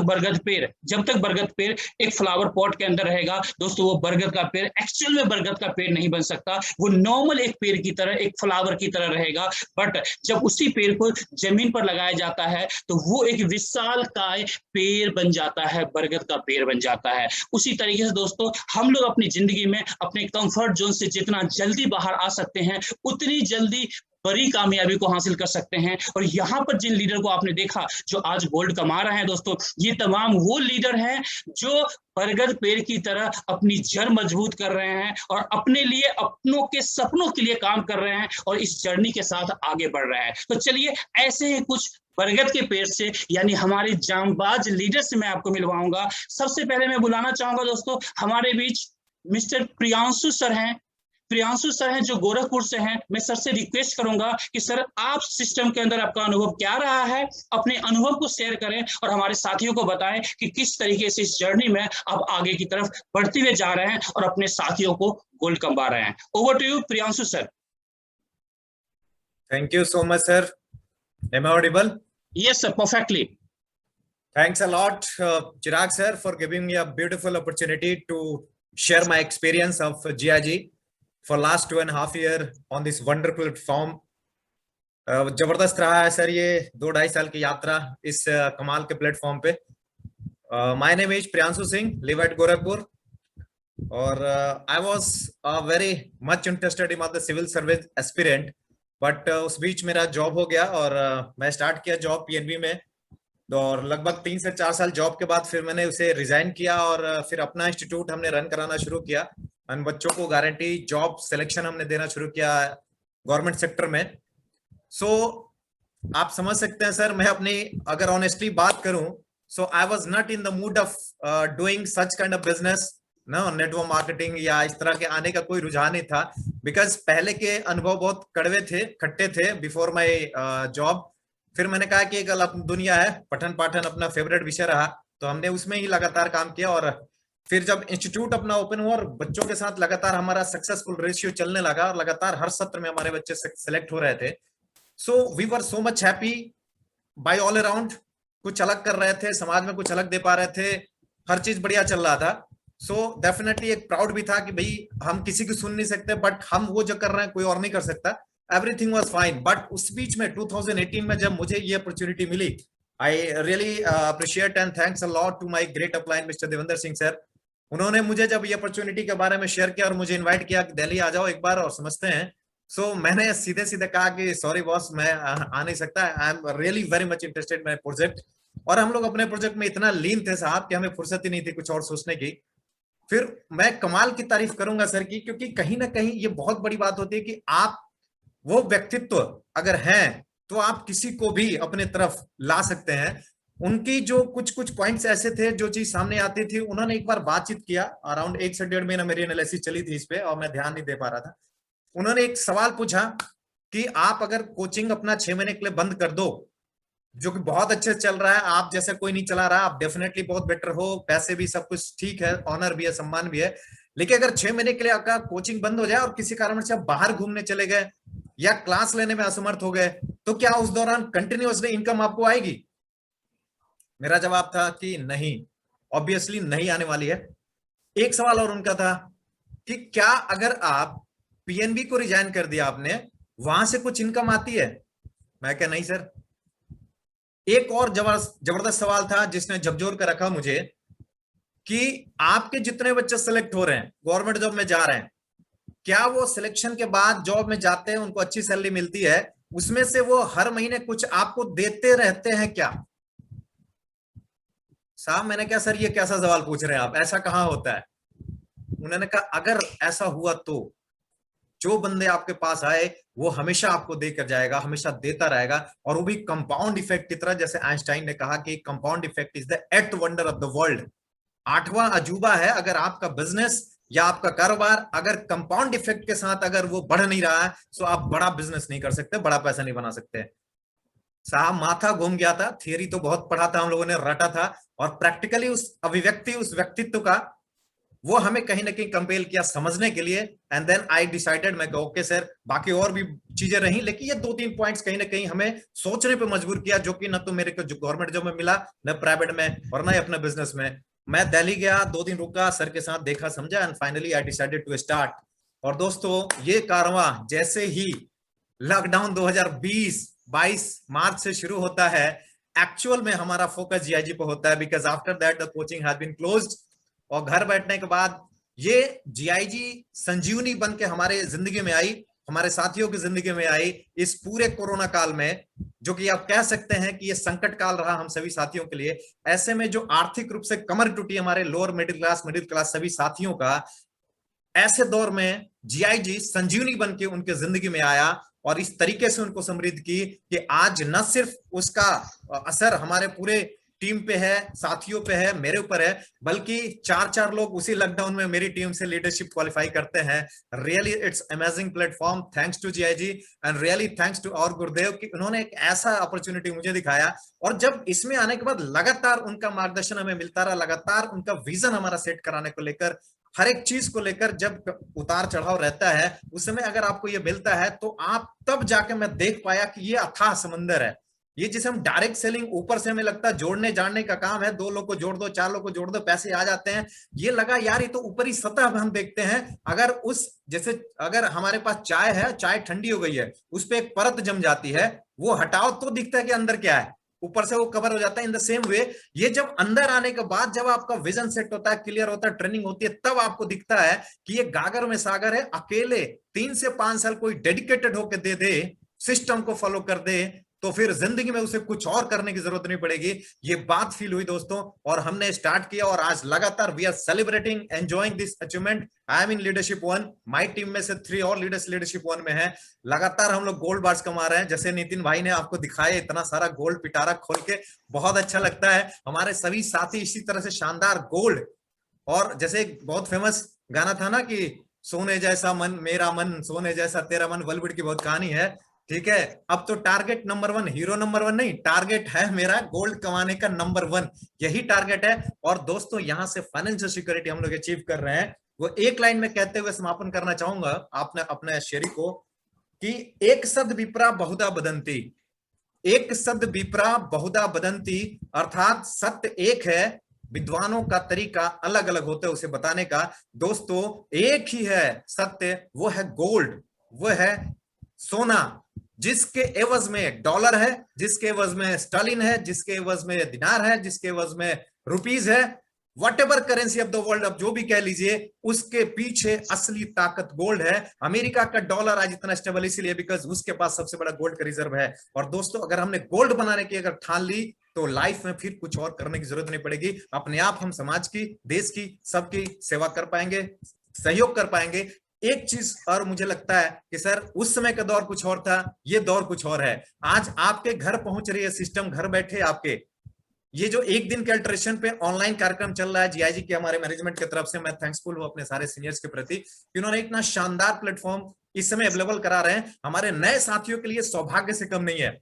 S2: बरगद पेड़ एक फ्लावर पॉट के अंदर रहेगा दोस्तों, वो बरगद का पेड़ एक्चुअल में बरगद का पेड़ नहीं बन सकता, वो नॉर्मल एक पेड़ की तरह, एक फ्लावर की तरह रहेगा। बट जब उसी पेड़ को जमीन पर लगाया जाता है तो वो एक विशालकाय पेड़ बन जाता है, बरगद का पेड़ बन जाता है। उसी तरीके से दोस्तों, हम लोग अपनी जिंदगी में अपने कंफर्ट जोन से जितना जल्दी बाहर आ सकते हैं, उतनी जल्दी बड़ी कामयाबी को हासिल कर सकते हैं। और यहाँ पर जिन लीडर को आपने देखा जो आज गोल्ड कमा रहे हैं दोस्तों, ये तमाम वो लीडर हैं जो बरगद पेड़ की तरह अपनी जड़ मजबूत कर रहे हैं और अपने लिए, अपनों के सपनों के लिए काम कर रहे हैं और इस जर्नी के साथ आगे बढ़ रहे हैं। तो चलिए, ऐसे ही कुछ बरगद के पेड़ से, यानी हमारे जांबाज लीडर से मैं आपको मिलवाऊंगा। सबसे पहले मैं बुलाना चाहूंगा दोस्तों हमारे बीच मिस्टर प्रियांशु सर हैं। प्रियांशु सर हैं जो गोरखपुर से हैं। मैं सर से रिक्वेस्ट करूंगा कि सर, आप सिस्टम के अंदर आपका अनुभव क्या रहा है, अपने अनुभव को शेयर करें और हमारे साथियों को बताएं कि किस तरीके से इस जर्नी में आप आगे की तरफ बढ़ते हुए जा रहे हैं और अपने साथियों को गोल्ड कमा रहे हैं। Over to you Priyanshu sir.
S3: Thank you so much, sir. Am I audible?
S2: Yes sir, perfectly.
S3: Thanks a lot, Chirag sir, for giving me a beautiful opportunity to share my experience of GIG for last 2.5 years on this wonderful platform. जबरदस्त रहा है sir ये 2-2.5 साल की यात्रा इस कमाल के प्लेटफॉर्म पे। My name is Priyanshu Singh, live at Gorakhpur, और I was very much interested in the civil service aspirant, but उस बीच मेरा जॉब हो गया और मैं स्टार्ट किया जॉब पीएनबी में, और लगभग 3 से 4 साल जॉब के बाद फिर मैंने उसे रिजाइन किया और फिर अपना इंस्टीट्यूट हमने रन कराना शुरू किया। और बच्चों को गारंटी जॉब सिलेक्शन हमने देना शुरू किया गवर्नमेंट सेक्टर में। सो आप समझ सकते हैं सर, मैं अपनी अगर ऑनेस्टली बात करूं, so I was not in the mood of doing such kind of business, ना नेटवर्क मार्केटिंग या इस तरह के आने का कोई रुझान नहीं था, बिकॉज पहले के अनुभव बहुत कड़वे थे, खट्टे थे बिफोर माय जॉब। फिर मैंने कहा कि एक अलग दुनिया है, पठन पाठन अपना फेवरेट विषय रहा, तो हमने उसमें ही लगातार काम किया। और फिर जब इंस्टीट्यूट अपना ओपन हुआ और बच्चों के साथ लगातार हमारा सक्सेसफुल रेशियो चलने लगा और लगातार हर सत्र में हमारे बच्चे सेलेक्ट हो रहे थे, so we were so much happy by all around. कुछ अलग कर रहे थे, समाज में कुछ अलग दे पा रहे थे, हर चीज बढ़िया चल रहा था। सो डेफिनेटली एक प्राउड भी था कि भाई हम किसी की सुन नहीं सकते, बट हम वो जो कर रहे हैं कोई और नहीं कर सकता। Everything was fine. बट उस बीच में 2018 में जब मुझे ये अपॉर्चुनिटी मिली, I really appreciate and thanks a lot to my great upline mister Devendra Singh sir. उन्होंने मुझे जब ये अपॉर्चुनिटी के बारे में शेयर किया और मुझे इन्वाइट किया कि दिल्ली आ जाओ एक बार और समझते हैं, सो मैंने सीधे सीधे कहा कि सॉरी बॉस, मैं आ नहीं सकता, I am really very much interested my project. और हम लोग अपने प्रोजेक्ट में इतना लीन थे साहब कि हमें फुर्सत ही नहीं थी कुछ और सोचने की। फिर मैं कमाल की तारीफ करूंगा सर की, क्योंकि कहीं ना कहीं ये बहुत बड़ी बात होती है कि आप वो व्यक्तित्व अगर हैं तो आप किसी को भी अपने तरफ ला सकते हैं। उनकी जो कुछ कुछ पॉइंट्स ऐसे थे, जो चीज सामने आती थी, उन्होंने एक बार बातचीत किया, अराउंड 1 से 1.5 महीना मेरी एनालिसिस चली थी इस पे और मैं ध्यान नहीं दे पा रहा था। उन्होंने एक सवाल पूछा कि आप अगर कोचिंग अपना 6 महीने के लिए बंद कर दो, जो कि बहुत अच्छे से चल रहा है, आप जैसे कोई नहीं चला रहा, आप डेफिनेटली बहुत बेटर हो, पैसे भी सब कुछ ठीक है, ऑनर भी है, सम्मान भी है, लेकिन अगर 6 महीने के लिए आपका कोचिंग बंद हो जाए और किसी कारण से आप बाहर घूमने चले गए या क्लास लेने में असमर्थ हो गए, तो क्या उस दौरान कंटिन्यूअसली इनकम आपको आएगी? मेरा जवाब था कि नहीं, ऑब्वियसली नहीं आने वाली है। एक सवाल और उनका था कि क्या अगर आप पीएनबी को रिजाइन कर दिया आपने, वहां से कुछ इनकम आती है? मैं क्या नहीं सर। एक और जबरदस्त सवाल था जिसने झकझोर कर रखा मुझे कि आपके जितने बच्चे सेलेक्ट हो रहे हैं, गवर्नमेंट जॉब में जा रहे हैं, क्या वो सिलेक्शन के बाद जॉब में जाते हैं, उनको अच्छी सैलरी मिलती है, उसमें से वो हर महीने कुछ आपको देते रहते हैं क्या? साहब मैंने कहा सर ये कैसा सवाल पूछ रहे हैं आप, ऐसा कहां होता है? उन्होंने कहा अगर ऐसा हुआ तो जो बंदे आपके पास आए वो हमेशा आपको देकर जाएगा, हमेशा देता रहेगा, और वो भी कंपाउंड इफेक्ट की तरह, जैसे आइंस्टाइन ने कहा कि compound effect is the eighth wonder of the world. 8वां अजूबा है। अगर आपका बिजनेस या आपका कारोबार अगर कंपाउंड इफेक्ट के साथ अगर वो बढ़ नहीं रहा है, तो आप बड़ा बिजनेस नहीं कर सकते, बड़ा पैसा नहीं बना सकते। साहब माथा घूम गया था, थियरी तो बहुत पढ़ा था हम लोगों ने, रटा था, और प्रैक्टिकली उस अभिव्यक्ति, उस व्यक्तित्व का वो हमें कहीं ना कहीं कंपेल किया समझने के लिए। एंड देन आई डिसाइडेड, मैं ओके सर, बाकी और भी चीजें रही, लेकिन ये 2-3 पॉइंट्स कहीं ना कहीं हमें सोचने पे मजबूर किया, जो कि ना तो मेरे को जो गवर्नमेंट जॉब में मिला, न प्राइवेट में, और ना ही अपने बिजनेस में। मैं दिल्ली गया, 2 दिन रुका, सर के साथ देखा समझा, and finally I decided to start. और दोस्तों ये कारवां जैसे ही लॉकडाउन 2020-22 मार्च से शुरू होता है, एक्चुअल में हमारा फोकस जीआईजी पे होता है, because after that the coaching has been closed. और घर बैठने के बाद ये जीआईजी संजीवनी बन के हमारे जिंदगी में आई, हमारे साथियों की जिंदगी में आई इस पूरे कोरोना काल में, जो कि आप कह सकते हैं कि ये संकट काल रहा हम सभी साथियों के लिए। ऐसे में जो आर्थिक रूप से कमर टूटी हमारे लोअर मिडिल क्लास सभी साथियों का, ऐसे दौर में जीआईजी संजीवनी बन के उनके जिंदगी में आया और इस तरीके से उनको समृद्ध की कि आज न सिर्फ उसका असर हमारे पूरे टीम पे है, साथियों पे है, मेरे ऊपर है, बल्कि 4 लोग उसी लॉकडाउन में मेरी टीम से लीडरशिप क्वालिफाई करते हैं। Really it's amazing platform, thanks to GIG and really thanks to और गुरुदेव कि उन्होंने एक ऐसा अपॉर्चुनिटी मुझे दिखाया। और जब इसमें आने के बाद लगातार उनका मार्गदर्शन हमें मिलता रहा, लगातार उनका विजन हमारा सेट कराने को लेकर, हर एक चीज को लेकर जब उतार चढ़ाव रहता है, उस समय अगर आपको ये मिलता है तो आप तब जाके मैं देख पाया कि ये अथाह समंदर है। ये जिसे हम डायरेक्ट सेलिंग, ऊपर से हमें लगता है जोड़ने जाड़ने का काम है, 2 लोग को जोड़ दो, 4 लोग को जोड़ दो, पैसे आ जाते हैं। ये लगा यार ये तो ऊपरी सतह हम देखते हैं। अगर उस जैसे अगर हमारे पास चाय है, चाय ठंडी हो गई है, उस पर एक परत जम जाती है, वो हटाओ तो दिखता है कि अंदर क्या है, ऊपर से वो कवर हो जाता है। इन द सेम वे ये जब अंदर आने के बाद जब आपका विजन सेट होता है, क्लियर होता है, ट्रेनिंग होती है, तब आपको दिखता है कि ये गागर में सागर है। अकेले 3 से 5 साल कोई डेडिकेटेड होकर दे दे, सिस्टम को फॉलो कर दे, तो फिर जिंदगी में उसे कुछ और करने की जरूरत नहीं पड़ेगी। ये बात फील हुई दोस्तों, और हमने स्टार्ट किया और आज लगातार we are celebrating, enjoying this achievement. I am in leadership 1, my team में से 3 और लीडर्स लीडरशिप 1 में है। लगातार हम लोग गोल्ड बार्स कमा रहे हैं, जैसे नितिन भाई ने आपको दिखाया इतना सारा गोल्ड पिटारा खोल के, बहुत अच्छा लगता है। हमारे सभी साथी इसी तरह से शानदार गोल्ड, और जैसे एक बहुत फेमस गाना था ना कि सोने जैसा मन मेरा मन, सोने जैसा तेरा मन, बॉलीवुड की बहुत कहानी है, ठीक है। अब तो टारगेट नंबर 1, हीरो नंबर 1 नहीं, टारगेट है मेरा गोल्ड कमाने का नंबर 1, यही टारगेट है। और दोस्तों यहां से फाइनेंशियल सिक्योरिटी हम लोग अचीव कर रहे हैं। वो एक लाइन में कहते हुए समापन करना चाहूंगा आपने अपने शेरी को, कि एक सद विप्रा बहुधा बदंती, एक सद विप्रा बहुधा बदंती, अर्थात सत्य एक है, विद्वानों का तरीका अलग अलग होता है उसे बताने का। दोस्तों एक ही है सत्य, वो है गोल्ड, वो है सोना, जिसके एवज में डॉलर है, जिसके एवज में स्टालिन है, जिसके एवज में दिनार है, जिसके एवज में रुपीज है, what ever currency of the world, अब जो भी कह लीजिए, उसके पीछे असली ताकत गोल्ड है। अमेरिका का डॉलर आज इतना स्टेबल इसलिए बिकॉज उसके पास सबसे बड़ा गोल्ड का रिजर्व है। और दोस्तों अगर हमने गोल्ड बनाने की अगर ठान ली, तो लाइफ में फिर कुछ और करने की जरूरत नहीं पड़ेगी। अपने आप हम समाज की, देश की, सबकी सेवा कर पाएंगे, सहयोग कर पाएंगे। एक चीज और मुझे लगता है कि सर उस समय का दौर कुछ और था, ये दौर कुछ और है। आज आपके घर पहुंच रही है सिस्टम, घर बैठे आपके, ये जो एक दिन के अल्ट्रेशन पे ऑनलाइन कार्यक्रम चल रहा है जीआईजी के हमारे मैनेजमेंट की तरफ से, मैं थैंक्सफुल हूं अपने सारे सीनियर्स के प्रति कि उन्होंने इतना शानदार प्लेटफॉर्म इस समय अवेलेबल करा रहे हैं। हमारे नए साथियों के लिए सौभाग्य से कम नहीं है।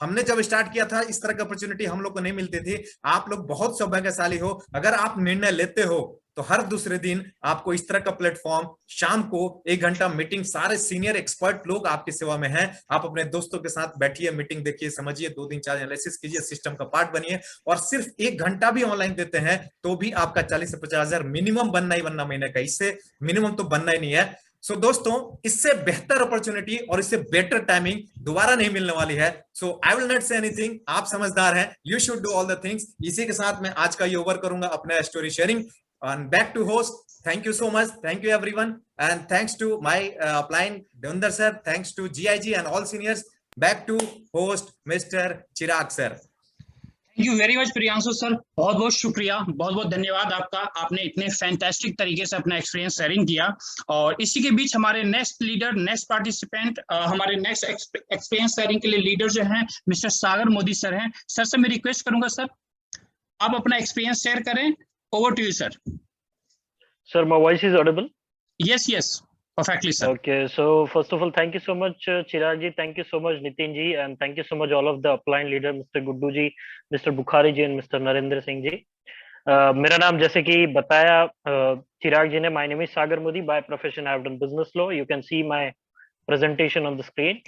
S3: हमने जब स्टार्ट किया था इस तरह की अपॉर्चुनिटी हम लोग को नहीं मिलती थी। आप लोग बहुत सौभाग्यशाली हो, अगर आप निर्णय लेते हो तो हर दूसरे दिन आपको इस तरह का प्लेटफॉर्म, शाम को 1 घंटा मीटिंग, सारे सीनियर एक्सपर्ट लोग आपकी सेवा में हैं। आप अपने दोस्तों के साथ बैठिए, मीटिंग देखिए, समझिए, 2-3-4 एनालिसिस कीजिए, सिस्टम का पार्ट बनिए, और सिर्फ 1 घंटा भी ऑनलाइन देते हैं तो भी आपका 40 से 50 हजार मिनिमम बनना ही बनना महीने का, इससे मिनिमम तो बनना ही नहीं है। सो दोस्तों इससे बेहतर अपॉर्चुनिटी और इससे बेटर टाइमिंग दोबारा नहीं मिलने वाली है। So I will not say anything, आप समझदार हैं, you should do all the things. इसी के साथ मैं आज का ये ओवर करूंगा अपना story sharing, and back to host. Thank you so much, thank you everyone, and thanks to my upline Devendra sir, thanks to GIG and all seniors. Back to host Mr. Chirag sir.
S2: Thank you very much Priyanshu sir, बहुत बहुत शुक्रिया, बहुत बहुत धन्यवाद आपका। आपने इतने fantastic तरीके से अपना एक्सपीरियंस शेयरिंग किया। और इसी के बीच हमारे नेक्स्ट लीडर, नेक्स्ट पार्टिसिपेंट, हमारे नेक्स्ट एक्सपीरियंस शेयरिंग के लिए लीडर जो हैं मिस्टर सागर मोदी सर हैं। सर से मैं रिक्वेस्ट करूंगा सर आप अपना एक्सपीरियंस शेयर करें। Over to you sir.
S4: Sir, my voice is audible?
S2: Yes yes perfectly sir.
S4: Okay, so first of all, thank you so much, Chirag ji. Thank you so much, Nitin ji, and thank you so much all of the upline leader, Mr. Guddu ji, Mr. Bukhari ji, and Mr. Narendra Singh ji. मेरा नाम जैसे कि बताया चिराग जी ने, my name is Sagar Modi. By profession, I have done business law. You can see my presentation on the screen.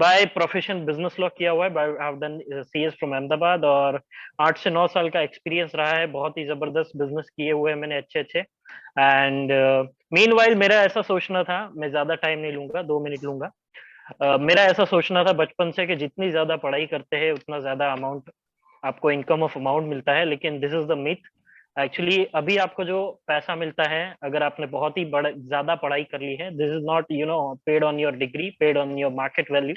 S4: By profession business law किया हुआ है. I have done CS from Ahmedabad और 8 से 9 साल का एक्सपीरियंस रहा है. बहुत ही जबरदस्त बिजनेस किए हुए हैं मैंने अच्छे एंड मीनवाइल मेरा ऐसा सोचना था, मैं ज्यादा टाइम नहीं लूंगा, 2 मिनट लूंगा. मेरा ऐसा सोचना था बचपन से कि जितनी ज्यादा पढ़ाई करते हैं उतना ज्यादा अमाउंट आपको इनकम ऑफ अमाउंट मिलता है. लेकिन this is the myth. Actually अभी आपको जो पैसा मिलता है, अगर आपने बहुत ही ज्यादा पढ़ाई कर ली है, this is not paid on your degree, paid on your market value.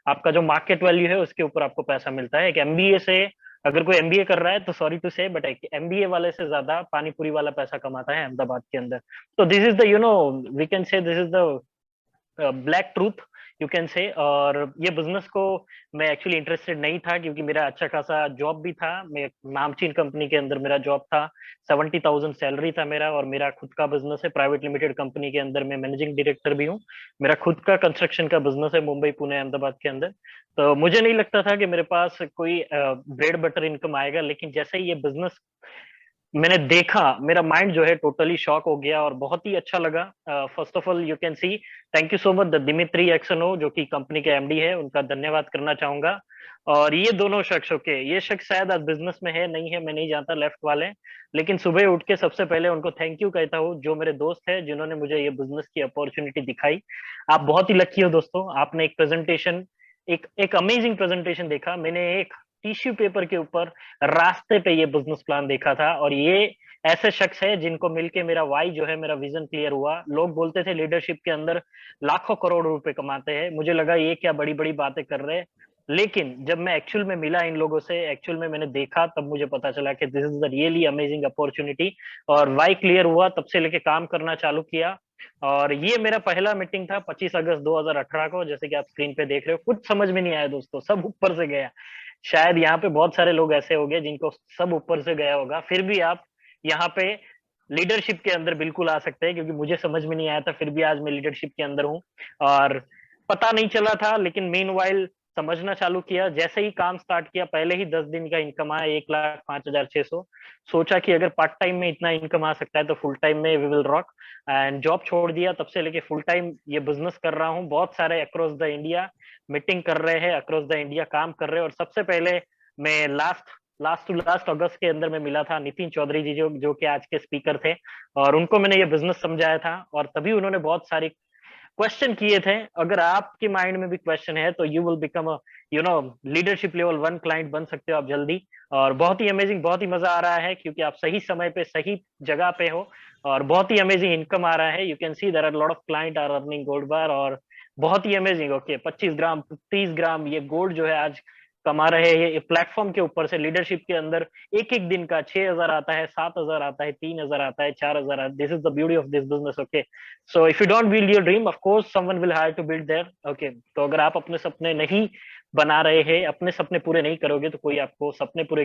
S4: आपका जो मार्केट वैल्यू है उसके ऊपर आपको पैसा मिलता है. एक MBA से अगर कोई MBA कर रहा है तो सॉरी टू से, बट MBA वाले से ज्यादा पानीपुरी वाला पैसा कमाता है अहमदाबाद के अंदर. तो this is the we can say this is the black truth you can say. और ये बिजनेस को मैं एक्चुअली इंटरेस्टेड नहीं था क्योंकि मेरा अच्छा खासा जॉब भी था. मैं नामचीन कंपनी के अंदर मेरा जॉब था, 70,000 सैलरी था मेरा, और मेरा खुद का बिजनेस है प्राइवेट लिमिटेड कंपनी के अंदर. मैं मैनेजिंग डायरेक्टर भी हूँ. मेरा खुद का कंस्ट्रक्शन का बिजनेस है मुंबई, पुणे, अहमदाबाद के अंदर. तो मुझे नहीं लगता था कि मेरे पास कोई ब्रेड बटर इनकम आएगा. लेकिन जैसे ही ये बिजनेस मैंने देखा, मेरा माइंड जो है टोटली शॉक हो गया और बहुत ही अच्छा लगा. First of all you can see, thank you so much the Dimitri एक्सनो जो कि कंपनी के MD है, उनका धन्यवाद करना चाहूंगा. और ये दोनों शख्स, ओके, ये शख्स शायद आज बिजनेस में है नहीं है मैं नहीं जानता, लेफ्ट वाले, लेकिन सुबह उठ के सबसे पहले उनको थैंक यू कहता हूँ, जो मेरे दोस्त है जिन्होंने मुझे ये बिजनेस की अपॉर्चुनिटी दिखाई. आप बहुत ही लकी हो दोस्तों. आपने एक प्रेजेंटेशन, एक अमेजिंग प्रेजेंटेशन देखा. मैंने एक टिश्यू पेपर के ऊपर रास्ते पे ये बिजनेस प्लान देखा था. और ये ऐसे शख्स है जिनको मिलके मेरा वाई जो है, मेरा विजन क्लियर हुआ. लोग बोलते थे लीडरशिप के अंदर लाखों करोड़ रुपए कमाते हैं. मुझे लगा ये क्या बड़ी बड़ी बातें कर रहे हैं. लेकिन जब मैं एक्चुअल में मिला इन लोगों से, एक्चुअल में मैंने देखा, तब मुझे पता चला कि this is the really amazing opportunity. और वाई क्लियर हुआ, तब से लेके काम करना चालू किया. और ये मेरा पहला मीटिंग था 25 अगस्त 2018 को, जैसे कि आप स्क्रीन पे देख रहे हो. कुछ समझ में नहीं आया दोस्तों, सब ऊपर से गया. शायद यहाँ पे बहुत सारे लोग ऐसे हो गए जिनको सब ऊपर से गया होगा, फिर भी आप यहाँ पे लीडरशिप के अंदर बिल्कुल आ सकते हैं. क्योंकि मुझे समझ में नहीं आया था, फिर भी आज मैं लीडरशिप के अंदर हूँ. और पता नहीं चला था, लेकिन मीनवाइल समझना चालू किया. जैसे ही काम स्टार्ट किया, पहले ही 10 दिन का इनकम आया 1,05,600. सोचा कि अगर पार्ट टाइम में इतना इनकम आ सकता है तो फुल टाइम में we will rock. And job छोड़ दिया, तब से लेके फुल टाइम ये बिजनेस कर रहा हूँ. बहुत सारे अक्रॉस द इंडिया मीटिंग कर रहे हैं, अक्रॉस द इंडिया काम कर रहे हैं. और सबसे पहले मैं लास्ट अगस्त के अंदर में मिला था नितिन चौधरी जी, जो कि आज के स्पीकर थे. और उनको मैंने ये बिजनेस समझाया था और तभी उन्होंने बहुत सारी क्वेश्चन किए थे. अगर आपके माइंड में भी क्वेश्चन है तो you will become leadership level 1 client बन सकते हो आप जल्दी. और बहुत ही अमेजिंग, बहुत ही मजा आ रहा है क्योंकि आप सही समय पे सही जगह पे हो और बहुत ही अमेजिंग इनकम आ रहा है. You can see there are lot of client are earning gold bar और बहुत ही अमेजिंग. ओके, 25 ग्राम 30 ग्राम ये गोल्ड जो है आज कमा रहे हैं ये प्लेटफॉर्म के ऊपर से. लीडरशिप के अंदर एक एक दिन का 6,000 आता है, 7,000 आता है, 3,000 आता है, 4,000 आता है. This is the beauty of this business. Okay, so if you don't build your dream, of course someone will hire to build there. Okay, तो अगर आप अपने सपने नहीं बना रहे हैं, अपने सपने पूरे नहीं करोगे तो कोई आपको सपने पूरे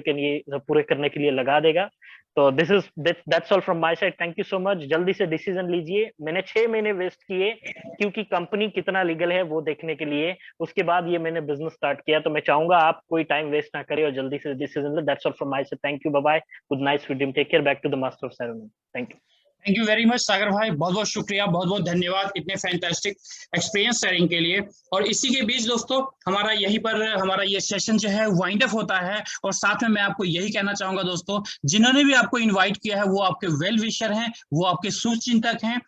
S4: करने के लिए लगा देगा. तो this is that's all from my side. Thank you so much. जल्दी से डिसीजन लीजिए. मैंने 6 महीने वेस्ट किए क्योंकि कंपनी कितना लीगल है वो देखने के लिए. उसके बाद ये मैंने बिजनेस स्टार्ट किया. तो मैं चाहूंगा आप कोई टाइम वेस्ट ना करें और जल्दी से डिसीजन ले. That's all from my side. Thank you, bye bye, good night, sweet dream, take care, back to the master of ceremony. Thank you.
S2: Thank you very much Sagar भाई, बहुत बहुत शुक्रिया, बहुत बहुत धन्यवाद इतने फैंटास्टिक एक्सपीरियंस शेयरिंग के लिए. और इसी के बीच दोस्तों हमारा यहीं पर हमारा ये सेशन जो है वाइंड अप होता है. और साथ में मैं आपको यही कहना चाहूंगा दोस्तों, जिन्होंने भी आपको इनवाइट किया है वो आपके वेल विशर हैं, वो आपके शुभचिंतक हैं.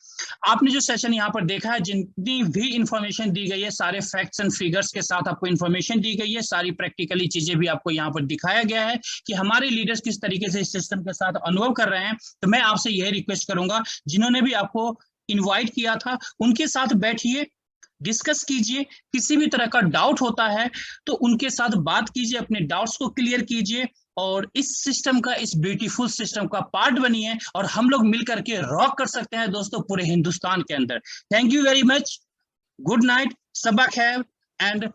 S2: आपने जो सेशन यहाँ पर देखा है, जितनी भी इंफॉर्मेशन दी गई है, सारे फैक्ट्स एंड फिगर्स के साथ आपको इन्फॉर्मेशन दी गई है, सारी प्रैक्टिकली चीजें भी आपको यहाँ पर दिखाया गया है कि हमारे लीडर्स किस तरीके से इस सिस्टम के साथ अनुभव कर रहे हैं. तो मैं आपसे यही रिक्वेस्ट करूंगा, जिन्होंने भी आपको इनवाइट किया था उनके साथ बैठिए, डिस्कस कीजिए। किसी भी तरह का डाउट होता है तो उनके साथ बात कीजिए, अपने डाउट्स को क्लियर कीजिए और इस सिस्टम का, इस ब्यूटीफुल सिस्टम का पार्ट बनिए और हम लोग मिलकर के रॉक कर सकते हैं दोस्तों पूरे हिंदुस्तान के अंदर। Thank you very much, good night, सबा खैर एंड